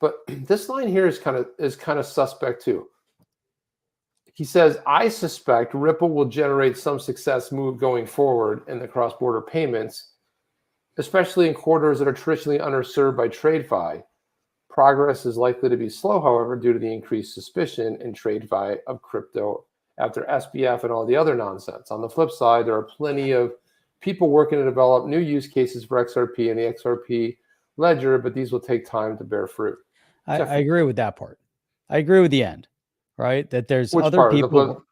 But this line here is kind of suspect too. He says, I suspect Ripple will generate some success move going forward in the cross-border payments, especially in corridors that are traditionally underserved by TradeFi. Progress is likely to be slow, however, due to the increased suspicion in TradeFi of crypto after SBF and all the other nonsense. On the flip side, there are plenty of people working to develop new use cases for XRP and the XRP ledger, but these will take time to bear fruit. I agree with that part. I agree with the end, right? That there's other people,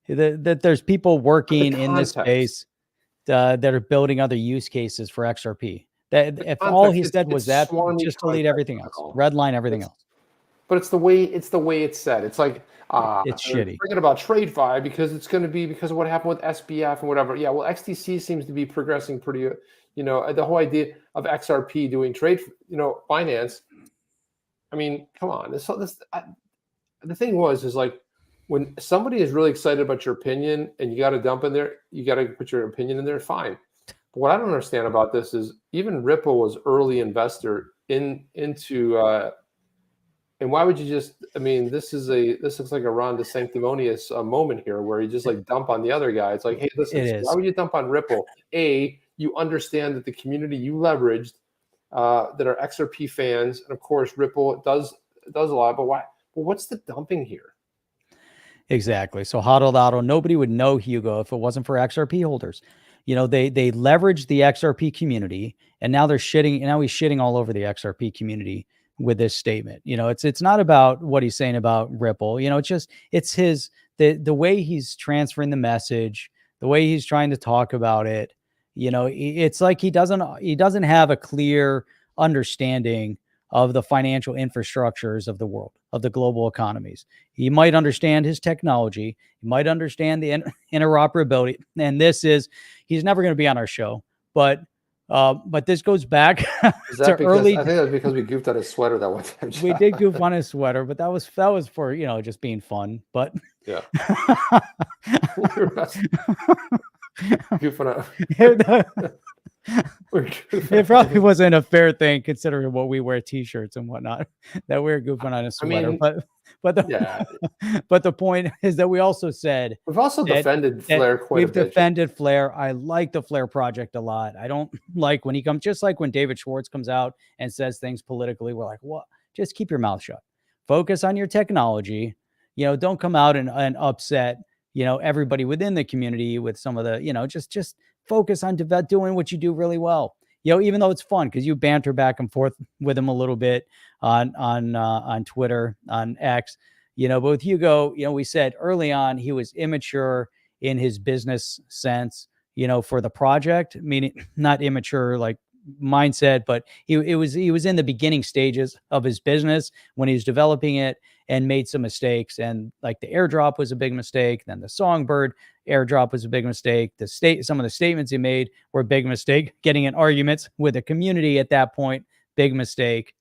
that there's people working in this space that are building other use cases for XRP. That if all he said was that, just delete everything else, redline everything else. But it's the way it's said. It's like it's shitty. Forget about TradeFi because it's going to be because of what happened with SBF and whatever. Yeah, well, XTC seems to be progressing pretty. The whole idea of XRP doing trade, finance. I mean, come on. The thing is like when somebody is really excited about your opinion and you got to dump in there, you got to put your opinion in there. Fine. But what I don't understand about this is even Ripple was early investor into. And why would you just? I mean, this looks like a Ron DeSanctimonious moment here, where you just like dump on the other guy. It's like, hey, listen, why would you dump on Ripple? You understand that the community you leveraged that are XRP fans, and of course, Ripple does a lot. But why? Well, what's the dumping here? Exactly. So hodl, nobody would know Hugo if it wasn't for XRP holders. They leveraged the XRP community, and now they're shitting. Now he's shitting all over the XRP community with this statement. It's not about what he's saying about Ripple. It's the way he's transferring the message, the way he's trying to talk about it. It's like he doesn't have a clear understanding of the financial infrastructures of the world, of the global economies. He might understand his technology. He might understand the interoperability. And he's never going to be on our show, but this goes back to early. I think that's because we goofed on his sweater that one time. We did goof on his sweater, but that was for, just being fun, but yeah. Goofing on. It probably wasn't a fair thing considering what we wear t-shirts and whatnot, that we were goofing on a sweater. But the point is that we also said we've also defended Flare quite a bit. We've defended Flare. I like the Flare project a lot. I don't like when he comes, just like when David Schwartz comes out and says things politically, we're like, what? Just keep your mouth shut. Focus on your technology. Don't come out and upset everybody within the community with some of the, just focus on doing what you do really well. Even though it's fun because you banter back and forth with him a little bit on Twitter, on X, but with Hugo, we said early on he was immature in his business sense, for the project, meaning not immature like mindset, but he was in the beginning stages of his business when he was developing it and made some mistakes. And like the airdrop was a big mistake. Then the Songbird airdrop was a big mistake. Some of the statements he made were a big mistake. Getting in arguments with the community at that point, big mistake.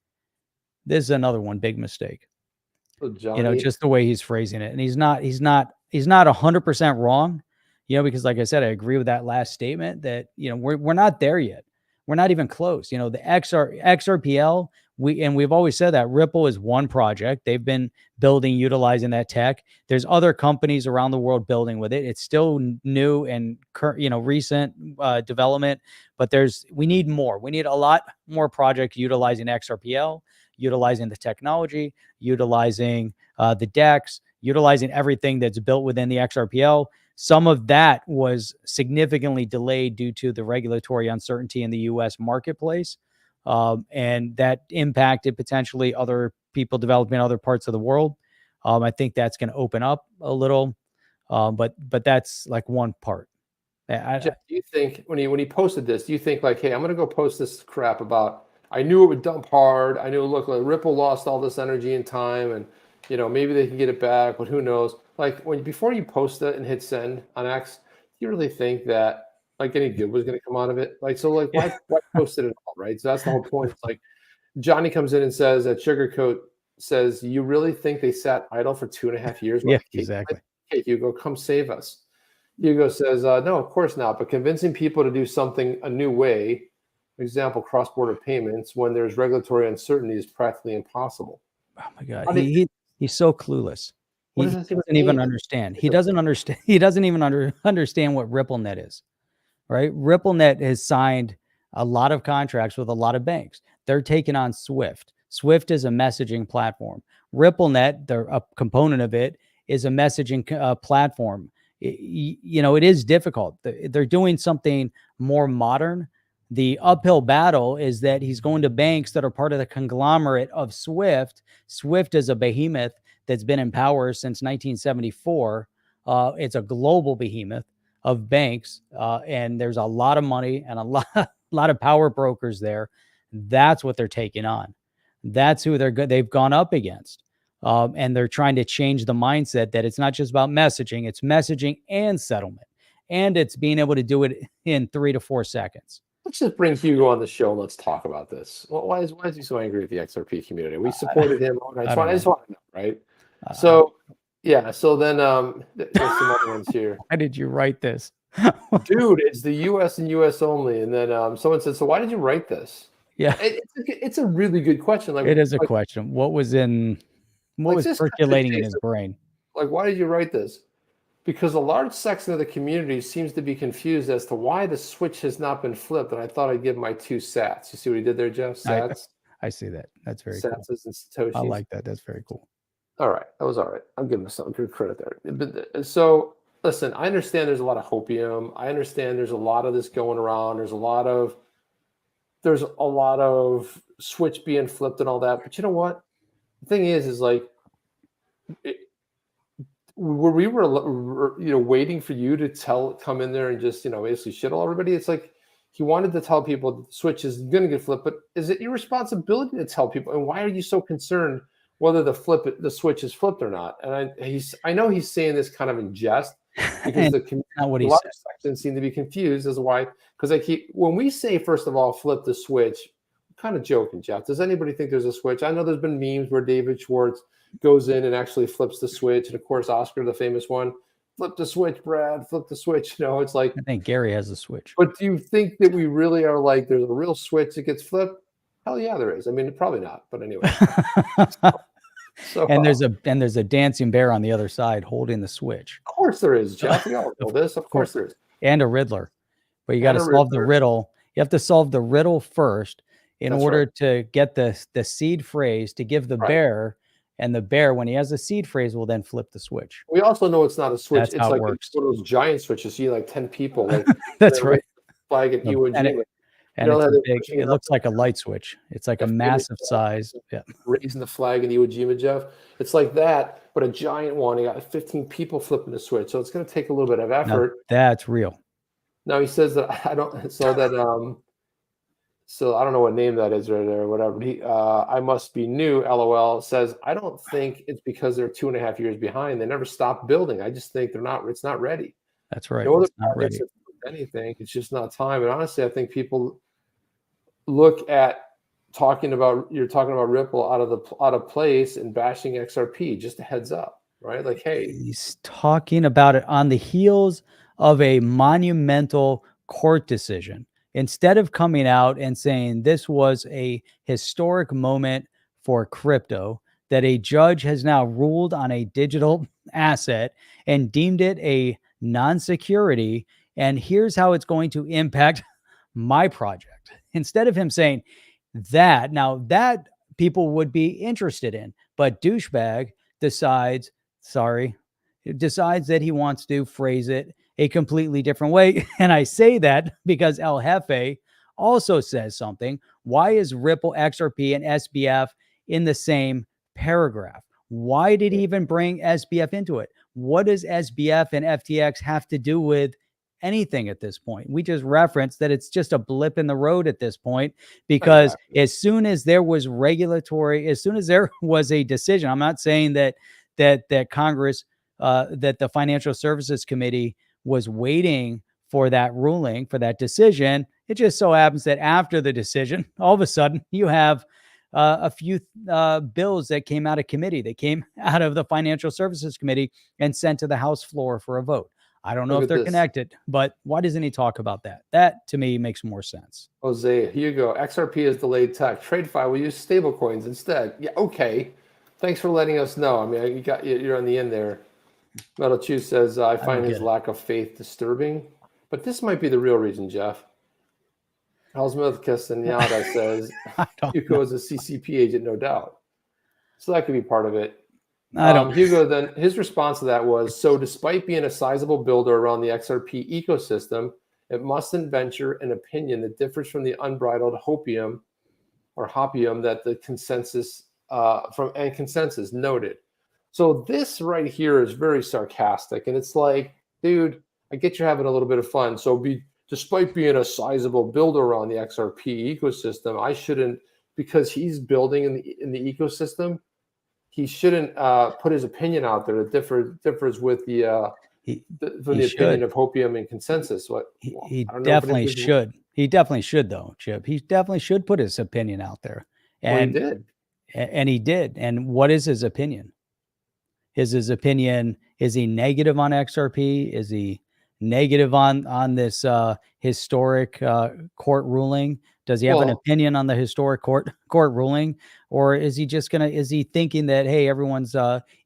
This is another one, big mistake. So Johnny, just the way he's phrasing it. And he's not 100% wrong, because like I said, I agree with that last statement that, we're not there yet. We're not even close. The XRPL, we've always said that Ripple is one project. They've been building, utilizing that tech. There's other companies around the world building with it. It's still new and recent development, but we need more. We need a lot more projects utilizing XRPL, utilizing the technology, utilizing the DEX, utilizing everything that's built within the XRPL. Some of that was significantly delayed due to the regulatory uncertainty in the U.S. marketplace. And that impacted potentially other people developing in other parts of the world. I think that's going to open up a little, but that's like one part. Jeff, do you think when he posted this, do you think like, hey, I'm going to go post this crap about, I knew it would dump hard. I knew, look, like Ripple lost all this energy and time, and maybe they can get it back, but who knows? Like before you post it and hit send on X, do you really think that like any good was going to come out of it? Like, so like why post it at all, right? So that's the whole point. It's like Johnny comes in and says that sugarcoat says, "You really think they sat idle for 2.5 years?" Yeah, Like, exactly. "Hey, Hugo, come save us." Hugo says, "No, of course not. But convincing people to do something a new way, for example, cross-border payments, when there's regulatory uncertainty, is practically impossible." Oh my God. How do you- He's so clueless. What He does this even doesn't even mean? understand. He doesn't understand. He doesn't even understand what RippleNet is, right? RippleNet has signed a lot of contracts with a lot of banks. They're taking on Swift. Swift is a messaging platform. RippleNet, a component of it, is a messaging platform. It is difficult. They're doing something more modern. The uphill battle is that he's going to banks that are part of the conglomerate of Swift. Swift is a behemoth that's been in power since 1974. It's a global behemoth of banks, and there's a lot of money and a lot of power brokers there. That's what they're taking on. That's who they've gone up against. And they're trying to change the mindset that it's not just about messaging, it's messaging and settlement. And it's being able to do it in 3 to 4 seconds. Let's just bring Hugo on the show and let's talk about this. Why is he so angry at the XRP community? We supported him. I just want to know, right? So then there's some other ones here. Why did you write this? Dude, it's the US and US only. And then someone said, "So why did you write this?" Yeah, it's a really good question. it is a question. What was percolating in his brain? Like, why did you write this? Because a large section of the community seems to be confused as to why the switch has not been flipped. And I thought I'd give my 2 sats. You see what he did there, Jeff? Sats. I see that. That's very cool. Sats and Satoshis. I like that. That's very cool. All right. That was all right. I'm giving him some good credit there. So listen, I understand there's a lot of hopium. I understand there's a lot of this going around. There's a lot of switch being flipped and all that. But you know what? The thing is like, we were waiting for you to come in there and just basically shit all everybody. It's like he wanted to tell people that the switch is going to get flipped, but is it your responsibility to tell people? And why are you so concerned whether the switch is flipped or not? And I know he's saying this kind of in jest because a lot of sections seem to be confused as to why. Because when we say, first of all, flip the switch, I'm kind of joking, Jeff. Does anybody think there's a switch? I know there's been memes where David Schwartz goes in and actually flips the switch. And of course, Oscar, the famous one, flip the switch, Brad, flip the switch. It's like, I think Gary has a switch. But do you think that we really are like, there's a real switch that gets flipped? Hell yeah, there is. I mean, probably not, but anyway. And there's a dancing bear on the other side holding the switch. Of course there is, Jeff. We all know this. Of course there is. And a Riddler. But you got to solve the riddle. You have to solve the riddle first in order to get the seed phrase to give the bear. And the bear, when he has a seed phrase, will then flip the switch. We also know it's not a switch. That's it's how like it works. One of those giant switches. You see like 10 people. Like, that's right. Flag at Iwo Jima. It looks like a light switch. It's like a massive size. Yeah. Raising the flag in Iwo Jima, Jeff. It's like that, but a giant one. You got 15 people flipping the switch. So it's going to take a little bit of effort. No, that's real. Now he says that I don't. So that so I don't know what name that is right there or whatever. I must be new. LOL says I don't think it's because they're 2.5 years behind. They never stopped building. I just think they're not. It's not ready. That's right. No other it's not ready. Anything. It's just not time. And honestly, I think people look at you're talking about Ripple out of place and bashing XRP. Just a heads up, right? Like, hey, he's talking about it on the heels of a monumental court decision. Instead of coming out and saying this was a historic moment for crypto, that a judge has now ruled on a digital asset and deemed it a non-security, and here's how it's going to impact my project. Instead of him saying that, now that people would be interested in, but douchebag decides that he wants to phrase it a completely different way. And I say that because El Jefe also says something. Why is Ripple, XRP, and SBF in the same paragraph? Why did he even bring SBF into it? What does SBF and FTX have to do with anything at this point? We just referenced that it's just a blip in the road at this point, because as soon as there was as soon as there was a decision, I'm not saying that Congress, that the Financial Services Committee was waiting for that ruling, for that decision. It just so happens that after the decision, all of a sudden you have a few bills that came out of committee, that came out of the Financial Services Committee and sent to the House floor for a vote. I don't know Look if at they're this. connected, but why doesn't he talk about that? That to me makes more sense. Jose, Hugo, XRP is delayed tech. TradeFi will use stablecoins instead. Yeah, okay. Thanks for letting us know. I mean, you're on the end there. Metal Chew says, I find his lack of faith disturbing, but this might be the real reason, Jeff. Halsmith Castaneda says, Hugo is a CCP agent, no doubt. So that could be part of it. Hugo, then his response to that was, so despite being a sizable builder around the XRP ecosystem, it mustn't venture an opinion that differs from the unbridled hopium that the consensus consensus noted. So this right here is very sarcastic, and it's like, dude, I get you're having a little bit of fun. So despite being a sizable builder on the XRP ecosystem, I shouldn't, because he's building in the ecosystem, he shouldn't put his opinion out there that differs with the opinion of hopium and consensus. He definitely should. He definitely should, though, Chip. He definitely should put his opinion out there. And he did. And he did. And what is his opinion? Is his opinion, is he negative on XRP? Is he negative on this historic court ruling? Does he have an opinion on the historic court ruling? Or is he just is he thinking that, hey, everyone's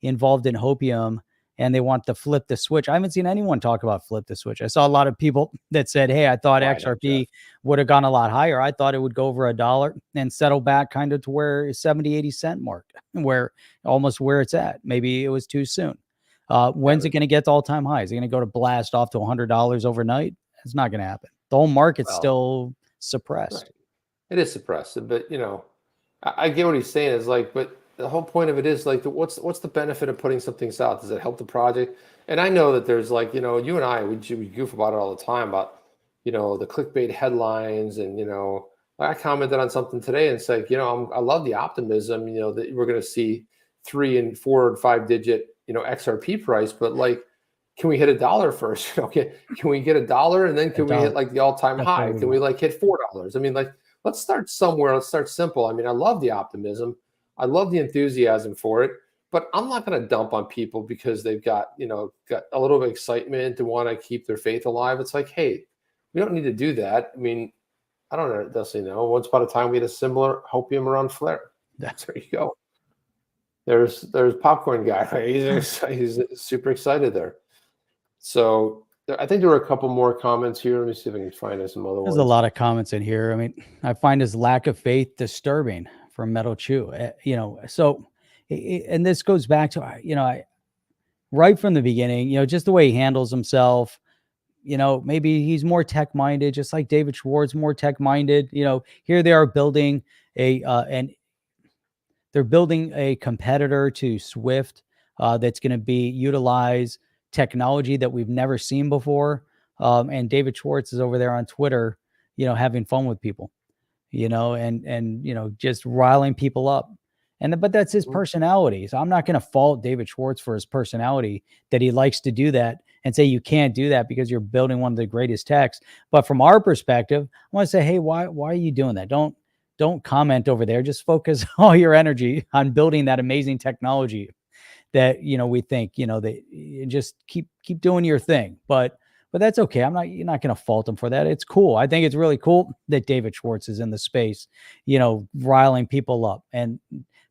involved in hopium and they want to flip the switch? I haven't seen anyone talk about flip the switch. I saw a lot of people that said, hey, I thought XRP would have gone a lot higher. I thought it would go over $1 and settle back kind of to where 70, 80 cent mark, where almost where it's at. Maybe it was too soon. When's it going to get to all-time high? Is it going to go to blast off to $100 overnight? It's not going to happen. The whole market's still suppressed. Right. It is suppressed, but I get what he's saying. Is like, but the whole point of it is like, what's the benefit of putting something out? Does it help the project? And I know that there's like, you and I, we goof about it all the time about, the clickbait headlines. And, I commented on something today and it's like, I love the optimism, that we're going to see 3 and 4 and 5 digit, XRP price, but like, can we hit $1 first? Okay. Can we get $1 and then can we hit like the all-time high? Can we like hit $4? I mean, like, let's start somewhere. Let's start simple. I mean, I love the optimism. I love the enthusiasm for it, but I'm not going to dump on people because they've got a little bit of excitement to want to keep their faith alive. It's like, hey, we don't need to do that. I mean, I don't necessarily know. Once upon a time, we had a similar hopium around flare. There you go. There's Popcorn Guy. Right? He's super excited there. So I think there were a couple more comments here. Let me see if I can find some other ones. There's a lot of comments in here. I mean, I find his lack of faith disturbing from Metal Chew. So, and this goes back to, right from the beginning, just the way he handles himself, maybe he's more tech-minded, just like David Schwartz, more tech-minded. Here they are building they're building a competitor to Swift that's going to utilize technology that we've never seen before. And David Schwartz is over there on Twitter, having fun with people, and just riling people up. But that's his personality. So I'm not going to fault David Schwartz for his personality, that he likes to do that and say you can't do that because you're building one of the greatest techs. But from our perspective, I want to say, hey, why are you doing that? Don't comment over there. Just focus all your energy on building that amazing technology that, we think, that just keep doing your thing. But that's okay. You're not going to fault him for that. It's cool. I think it's really cool that David Schwartz is in the space, riling people up and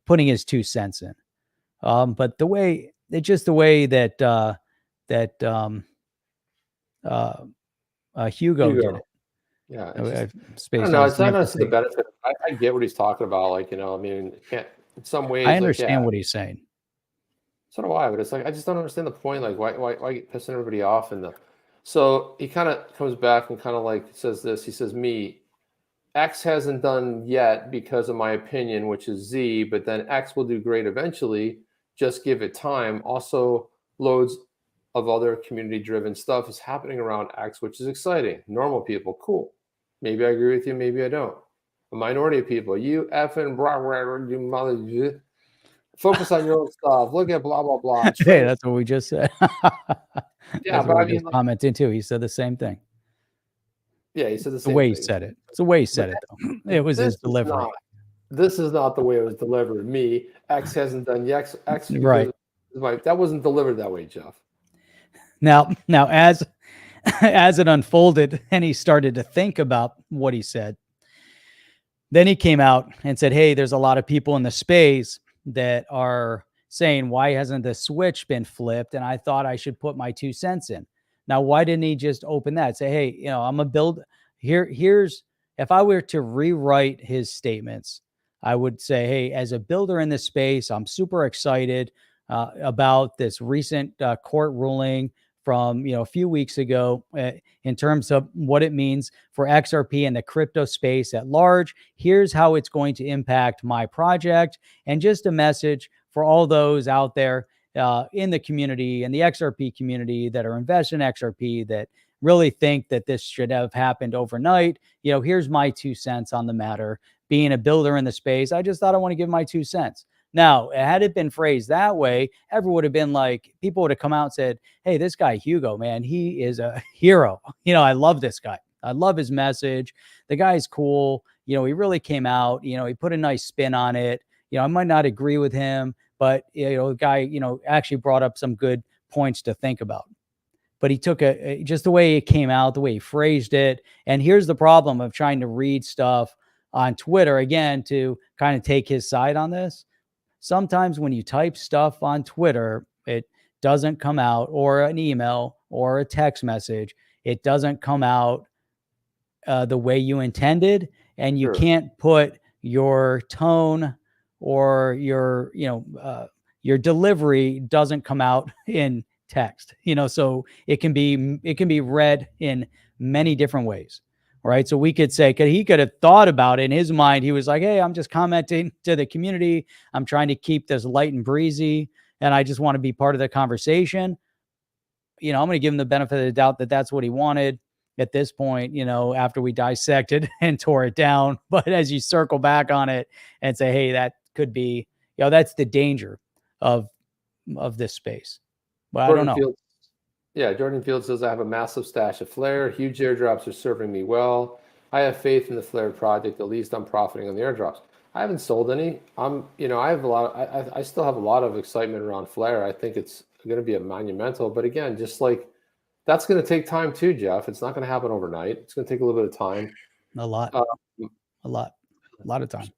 putting his 2 cents in. But the way that Hugo did it. Yeah. I don't know. It's not necessarily the benefit. I get what he's talking about. Like, I mean, in some ways, I understand what he's saying. So do I, but it's like, I just don't understand the point. Like, why get pissing everybody off? So he kind of comes back and kind of like says this. He says, X hasn't done yet because of my opinion, which is Z, but then X will do great eventually. Just give it time. Also, loads of other community-driven stuff is happening around X, which is exciting. Normal people, cool. Maybe I agree with you, maybe I don't. A minority of people, you effing you mother. Focus on your own stuff. Look at blah, blah, blah. Hey, that's what we just said. Yeah, but I mean, commenting too. He said the same thing. Yeah, he said the same thing. The way thing. he said it. It's the way he said it, though. It was his delivery. this is not the way it was delivered. Me, X hasn't done X Right. because that wasn't delivered that way, Jeff. Now, as as it unfolded and he started to think about what he said, then he came out and said, hey, there's a lot of people in the space that are saying, why hasn't the switch been flipped? And I thought I should put my 2 cents in. Now, why didn't he just open that? Say, hey, I'm a build here's if I were to rewrite his statements, I would say, hey, as a builder in this space, I'm super excited about this recent court ruling from a few weeks ago in terms of what it means for XRP and the crypto space at large. Here's how it's going to impact my project, and just a message for all those out there in the community and the XRP community that are invested in XRP that really think that this should have happened overnight. Here's my 2 cents on the matter. Being a builder in the space, I just thought I want to give my 2 cents. Now, had it been phrased that way, everyone would have been like, people would have come out and said, hey, this guy, Hugo, man, he is a hero. I love this guy. I love his message. The guy's cool. He really came out, he put a nice spin on it. I might not agree with him, but, the guy, actually brought up some good points to think about. But he took just the way it came out, the way he phrased it. And here's the problem of trying to read stuff on Twitter, again, to kind of take his side on this. Sometimes when you type stuff on Twitter, it doesn't come out, or an email or a text message, it doesn't come out the way you intended. And you can't put your tone or your delivery doesn't come out in text, so it can be read in many different ways. Right. So we could say, he could have thought about it in his mind. He was like, hey, I'm just commenting to the community. I'm trying to keep this light and breezy, and I just want to be part of the conversation. I'm going to give him the benefit of the doubt that that's what he wanted at this point, after we dissected and tore it down. But as you circle back on it and say, hey, that could be, that's the danger of this space. But I don't know. Jordan Field says, I have a massive stash of Flare. Huge airdrops are serving me well. I have faith in the Flare project. At least I'm profiting on the airdrops. I haven't sold any. I have a lot. I still have a lot of excitement around Flare. I think it's going to be a monumental. But again, just like that's going to take time too, Jeff. It's not going to happen overnight. It's going to take a little bit of time. A lot of time.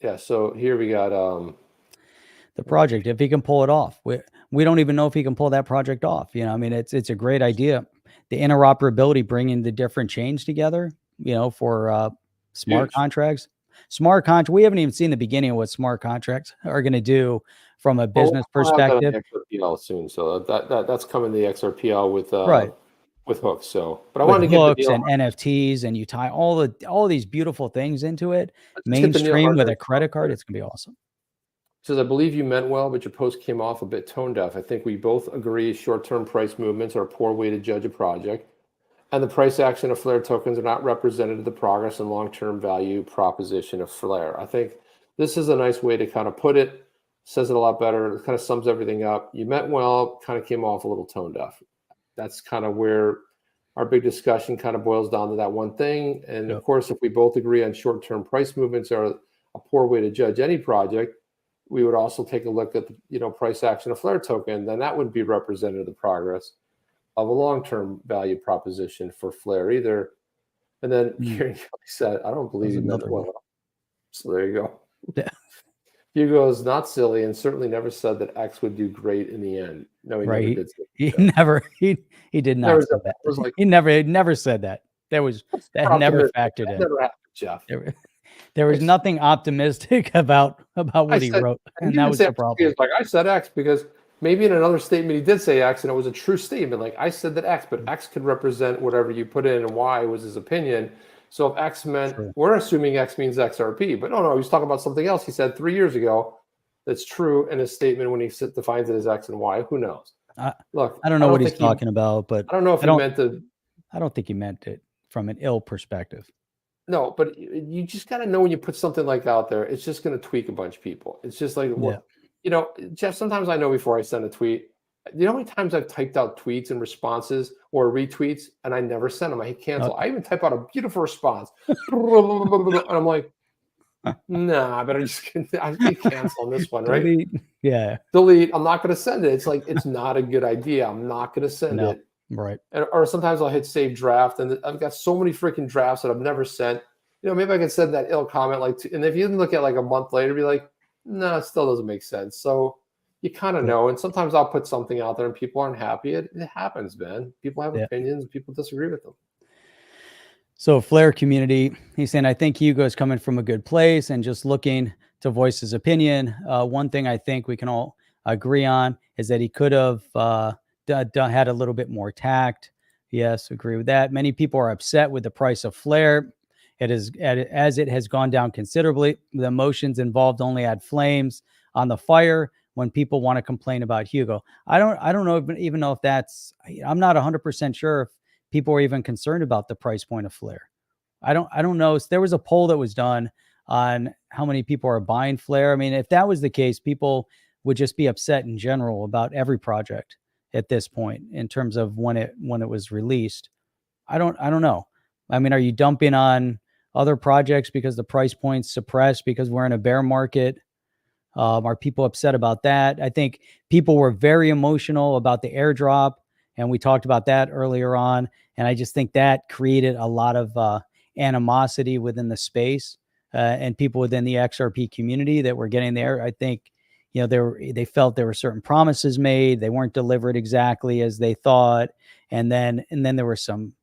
Yeah. So here we got the project, if he can pull it off. We don't even know if he can pull that project off. It's a great idea. The interoperability, bringing the different chains together, for smart contracts. We haven't even seen the beginning of what smart contracts are going to do from a business perspective. XRPL soon, so that's coming to the XRPL with hooks. So, but I with wanted to hooks get the and NFTs, and you tie all these beautiful things into it. Mainstream with a credit card, it's gonna be awesome. Says, I believe you meant well, but your post came off a bit tone deaf. I think we both agree short-term price movements are a poor way to judge a project, and the price action of Flare tokens are not representative of the progress and long-term value proposition of Flare. I think this is a nice way to kind of put it. Says it a lot better. It kind of sums everything up. You meant well, kind of came off a little tone deaf. That's kind of where our big discussion kind of boils down to that one thing. And of course, if we both agree on short-term price movements are a poor way to judge any project, we would also take a look at the price action of Flare token. Then that would be representative of the progress of a long-term value proposition for Flare either. And then Kieran said, I don't believe you meant well. So there you go. Yeah. Hugo is not silly and certainly never said that X would do great in the end. No, he never did. He did not say that. Like, he never said that. That never factored in. Never happened, Jeff. There was nothing optimistic about what he wrote, and that was the problem. He was like, I said X because maybe in another statement he did say X, and it was a true statement. Like, I said that X, but X could represent whatever you put in, and Y was his opinion. So if X meant, we're assuming X means XRP, but no, he was talking about something else he said 3 years ago that's true in his statement when he defines it as X and Y. Who knows? Look, I don't know what he's talking about, but I don't know if he meant to. I don't think he meant it from an ill perspective. No, but you just got to know when you put something like out there, it's just going to tweak a bunch of people. It's just like, Jeff, sometimes I know before I send a tweet, you know how many times I've typed out tweets and responses or retweets and I never send them. I hit cancel. I even type out a beautiful response. And I'm like, Nah, I better just I hit cancel on this one, right? Delete. Yeah. Delete. I'm not going to send it. It's like, it's not a good idea. I'm not going to send No. it. Right. Or sometimes I'll hit save draft, and I've got so many freaking drafts that I've never sent. Maybe I can send that ill comment and if you look at like a month later, be like, no, it still doesn't make sense. So you kind of know. And sometimes I'll put something out there and people aren't happy. It happens, man. People have opinions. People disagree with them. So Flare community, he's saying, I think Hugo's coming from a good place and just looking to voice his opinion. One thing I think we can all agree on is that he could have had a little bit more tact. Yes, agree with that. Many people are upset with the price of Flare. It is, as it has gone down considerably. The emotions involved only add flames on the fire when people want to complain about Hugo. I don't know even know if that's. I'm not 100% sure if people are even concerned about the price point of Flare. I don't know. There was a poll that was done on how many people are buying Flare. I mean, if that was the case, people would just be upset in general about every project at this point in terms of when it was released. I don't know. I mean, are you dumping on other projects because the price point's suppressed because we're in a bear market? Are people upset about that? I think people were very emotional about the airdrop, and we talked about that earlier on. And I just think that created a lot of animosity within the space and people within the XRP community that were getting there. I think, they felt there were certain promises made. They weren't delivered exactly as they thought. And then there were some,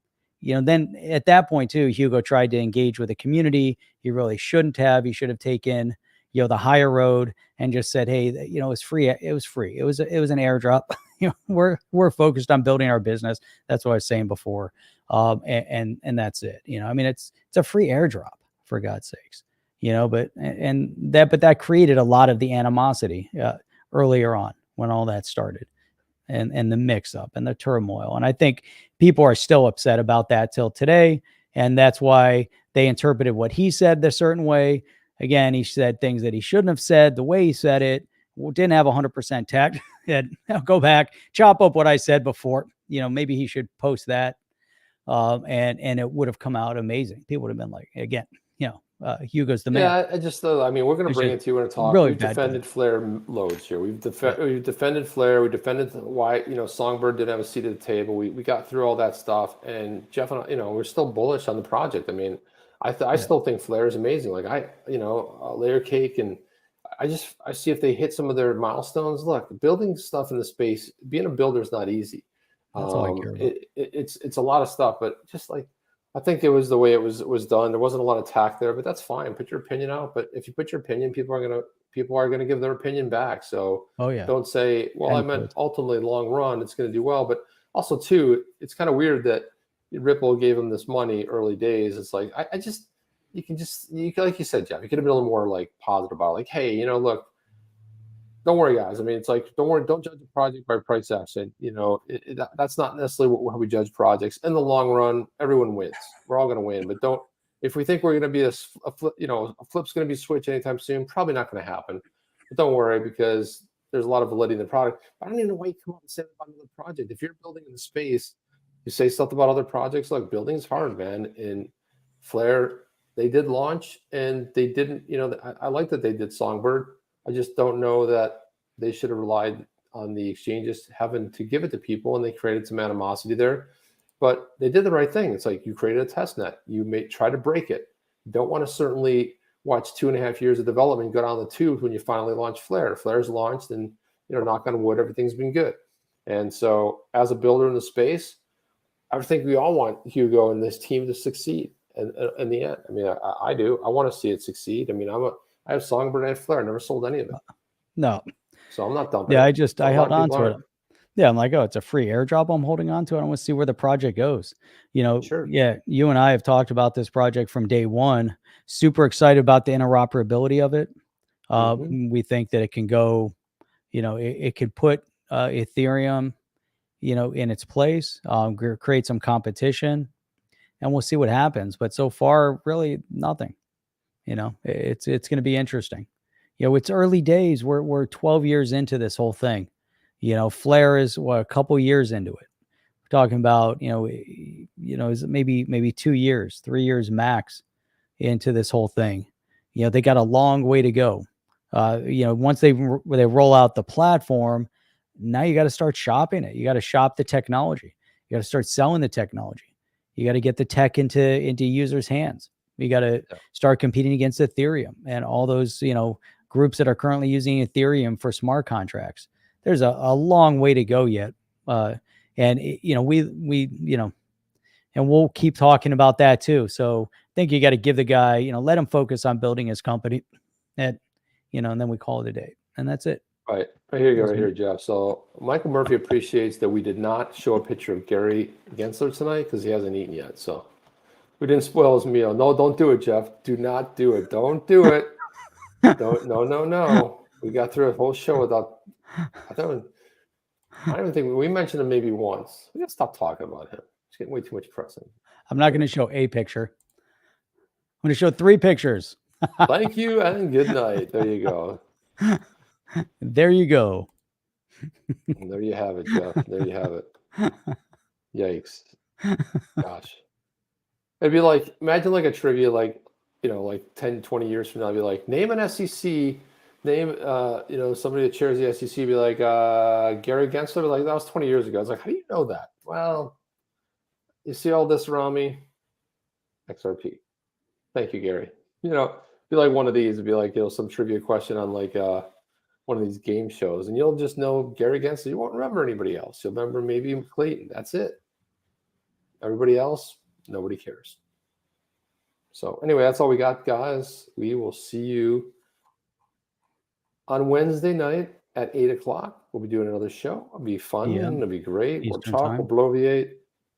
then at that point too, Hugo tried to engage with the community. He really shouldn't have. He should have taken, the higher road and just said, hey, it's free. It was free. It was an airdrop. We're focused on building our business. That's what I was saying before. And that's it. I mean, it's a free airdrop, for God's sakes, but that created a lot of the animosity earlier on when all that started and the mix up and the turmoil. And I think people are still upset about that till today. And that's why they interpreted what he said the certain way. Again, he said things that he shouldn't have said. The way he said it didn't have 100% tact. And I'll go back, chop up what I said before. Maybe he should post that, and it would have come out amazing. People would have been like, again, Hugo's the man. Yeah, I just I mean, we're going to bring it to you in a talk. Really we've defended Flare loads here. We've defended Flare. We defended why Songbird didn't have a seat at the table. We got through all that stuff, and Jeff and I, we're still bullish on the project. I mean, I still think Flare is amazing. Like layer cake, and I see if they hit some of their milestones. Look, building stuff in the space, being a builder is not easy. That's all I care about. It's a lot of stuff, but just like, I think it was the way it was done. There wasn't a lot of tact there, but that's fine. Put your opinion out. But if you put your opinion, people are gonna give their opinion back. So don't say, well, I meant ultimately long run, it's gonna do well. But also too, it's kind of weird that Ripple gave him this money early days. It's like you can like you said, Jeff, you could have been a little more like positive about it. Like, hey, look, don't worry, guys. I mean, it's like, don't judge a project by price action. That's not necessarily how we judge projects. In the long run, everyone wins. We're all going to win. But if we think we're going to be a flip, a flip's going to be switched anytime soon, probably not going to happen. But don't worry, because there's a lot of validity in the product. I don't even know why you come up and say about another project. If you're building in the space, you say something about other projects. Look, building is hard, man. And Flare, they did launch, and they didn't. I like that they did Songbird. I just don't know that they should have relied on the exchanges having to give it to people, and they created some animosity there. But they did the right thing. It's like, you created a test net. You may try to break it. You don't want to certainly watch 2.5 years of development go down the tubes when you finally launch Flare. Flare's launched, and knock on wood, everything's been good. And so, as a builder in the space, I think we all want Hugo and this team to succeed. And in the end, I mean, I do. I want to see it succeed. I mean, I have Songbird and Flare. I never sold any of it. No. So I'm not dumping. Yeah, I held on to it. Yeah, I'm like, oh, it's a free airdrop. I'm holding on to it. I want to see where the project goes. Sure. Yeah, you and I have talked about this project from day one. Super excited about the interoperability of it. We think that it can go, it could put Ethereum, in its place, create some competition, and we'll see what happens. But so far, really nothing. It's going to be interesting. It's early days. We're 12 years into this whole thing. Flare is a couple years into it. We're talking about, is it maybe 2 years, 3 years max into this whole thing. they got a long way to go. Once they roll out the platform, now you got to start shopping it. You got to shop the technology. You got to start selling the technology. You got to get the tech into users' hands. You got to start competing against Ethereum and all those, groups that are currently using Ethereum for smart contracts. There's a long way to go yet. And we'll keep talking about that too. So I think you got to give the guy, let him focus on building his company and then we call it a day, and that's it. Right here, Jeff. So Michael Murphy appreciates that we did not show a picture of Gary Gensler tonight because he hasn't eaten yet. So we didn't spoil his meal. No, don't do it, Jeff. Do not do it. Don't do it. No. We got through a whole show without. I don't even think we mentioned him maybe once. We got to stop talking about him. He's getting way too much press. I'm not going to show a picture. I'm going to show 3 pictures. Thank you and good night. There you go. There you go. There you have it, Jeff. There you have it. Yikes. Gosh. It'd be like, imagine like a trivia, like 10, 20 years from now, I'd be like, name an SEC, name, somebody that chairs the SEC, be like, Gary Gensler, like, that was 20 years ago. I was like, how do you know that? Well, you see all this around me? XRP. Thank you, Gary. Be like one of these, it'd be like, some trivia question on like one of these game shows, and you'll just know Gary Gensler. You won't remember anybody else. You'll remember maybe Clayton. That's it. Everybody else, nobody cares. So anyway, that's all we got, guys. We will see you on Wednesday night at 8 o'clock. We'll be doing another show. It'll be fun. Yeah. It'll be great. We'll talk, we'll bloviate,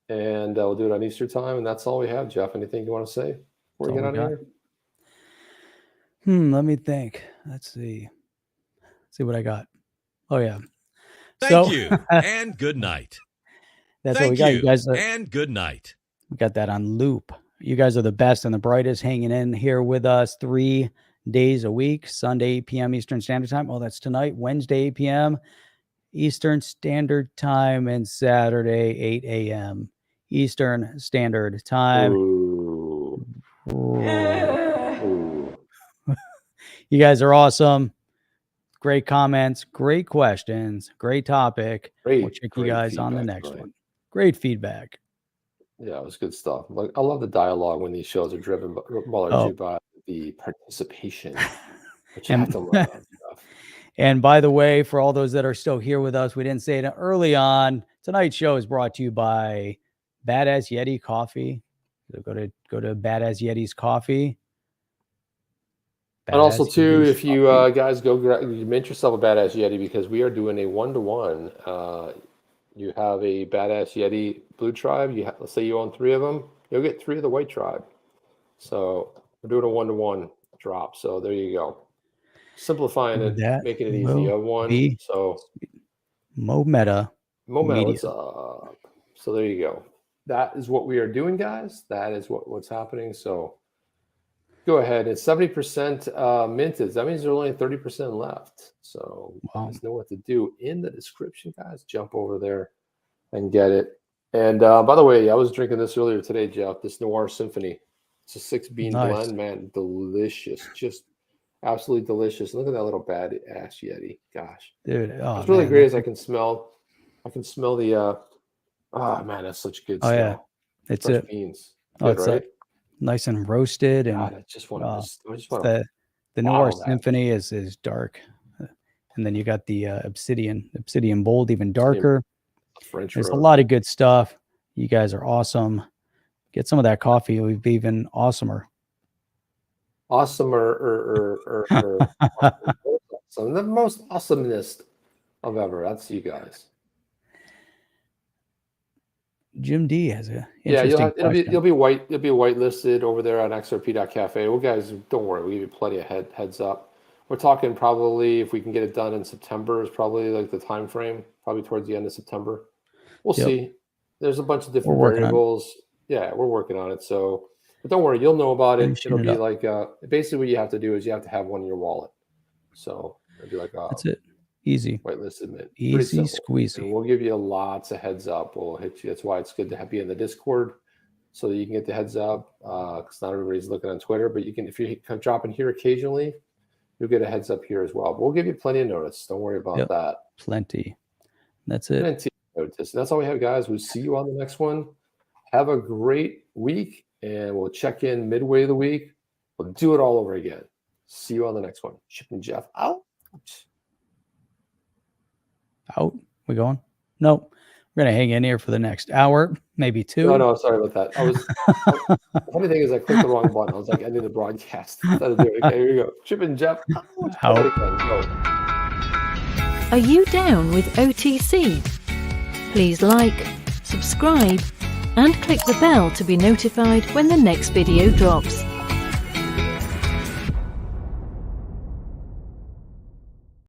and we'll do it on Easter time. And that's all we have, Jeff. Anything you want to say before we get on here? Let me think. Let's see what I got. Oh yeah. Thank you and good night. That's what we got, you guys. And good night. We got that on loop. You guys are the best and the brightest, hanging in here with us 3 days a week. Sunday 8 p.m. Eastern Standard Time. Oh, that's tonight. Wednesday 8 p.m. Eastern Standard Time, and Saturday 8 a.m. Eastern Standard Time. Ooh. You guys are awesome. Great comments, great questions, great topic. We'll check you guys on the next one. Great feedback. Yeah, it was good stuff. Like, I love the dialogue when these shows are driven by the participation. Which you have to learn stuff. And by the way, for all those that are still here with us, we didn't say it early on. Tonight's show is brought to you by Badass Yeti Coffee. So go to Badass Yeti's Coffee. And also, too, if you guys go mint yourself a Badass Yeti, because we are doing a 1-to-1. You have a Badass Yeti Blue Tribe. Let's say you own 3 of them. You'll get 3 of the White Tribe. So we're doing a 1-to-1 drop. So there you go. Simplifying it, making it easy. You have one. So Mo Meta, what's up? So there you go. That is what we are doing, guys. That is what's happening. So go ahead. It's 70% minted. That means there's only 30% left. So you guys know what to do in the description, guys. Jump over there and get it. And by the way, I was drinking this earlier today, Jeff. This Noir Symphony. It's a 6-bean blend, man. Delicious. Just absolutely delicious. Look at that little badass Yeti. Gosh, dude. It's really great. As I can smell the. Oh man, that's such good stuff. Yeah, it's fresh beans. Good, it's right? Nice and roasted, and I just want the Noir Symphony is dark, and then you got the Obsidian Bold, even darker. There's a lot of good stuff. You guys are awesome. Get some of that coffee. It would be even awesomer. Awesomer. The most awesomest of ever. That's you guys. Jim D has a you'll be whitelisted over there on XRP.cafe. Well, guys, don't worry, we'll give you plenty of heads up. We're talking probably, if we can get it done in September, is probably like the time frame, probably towards the end of September. We'll see. There's a bunch of different variables. Yeah, we're working on it. So, but don't worry, you'll know about it. It'll be like basically what you have to do is you have to have one in your wallet. So it'll be like that's it. Easy. Whitelisted mint. Easy squeezy. And we'll give you lots of heads up. We'll hit you. That's why it's good to be in the Discord. so that you can get the heads up, because not everybody's looking on Twitter, but you can, if you drop in here occasionally, you'll get a heads up here as well. But we'll give you plenty of notice. Don't worry about that. Plenty. That's it. Plenty of notice. That's all we have, guys. We'll see you on the next one. Have a great week, and we'll check in midway of the week. We'll do it all over again. See you on the next one. Chip and Jeff out. Out? We going? Nope. We're going to hang in here for the next hour, maybe 2. No, sorry about that. The funny thing is I clicked the wrong button. I was like, ending the broadcast. Okay, here you go. Chip and Jeff out. Are you down with OTC? Please like, subscribe, and click the bell to be notified when the next video drops.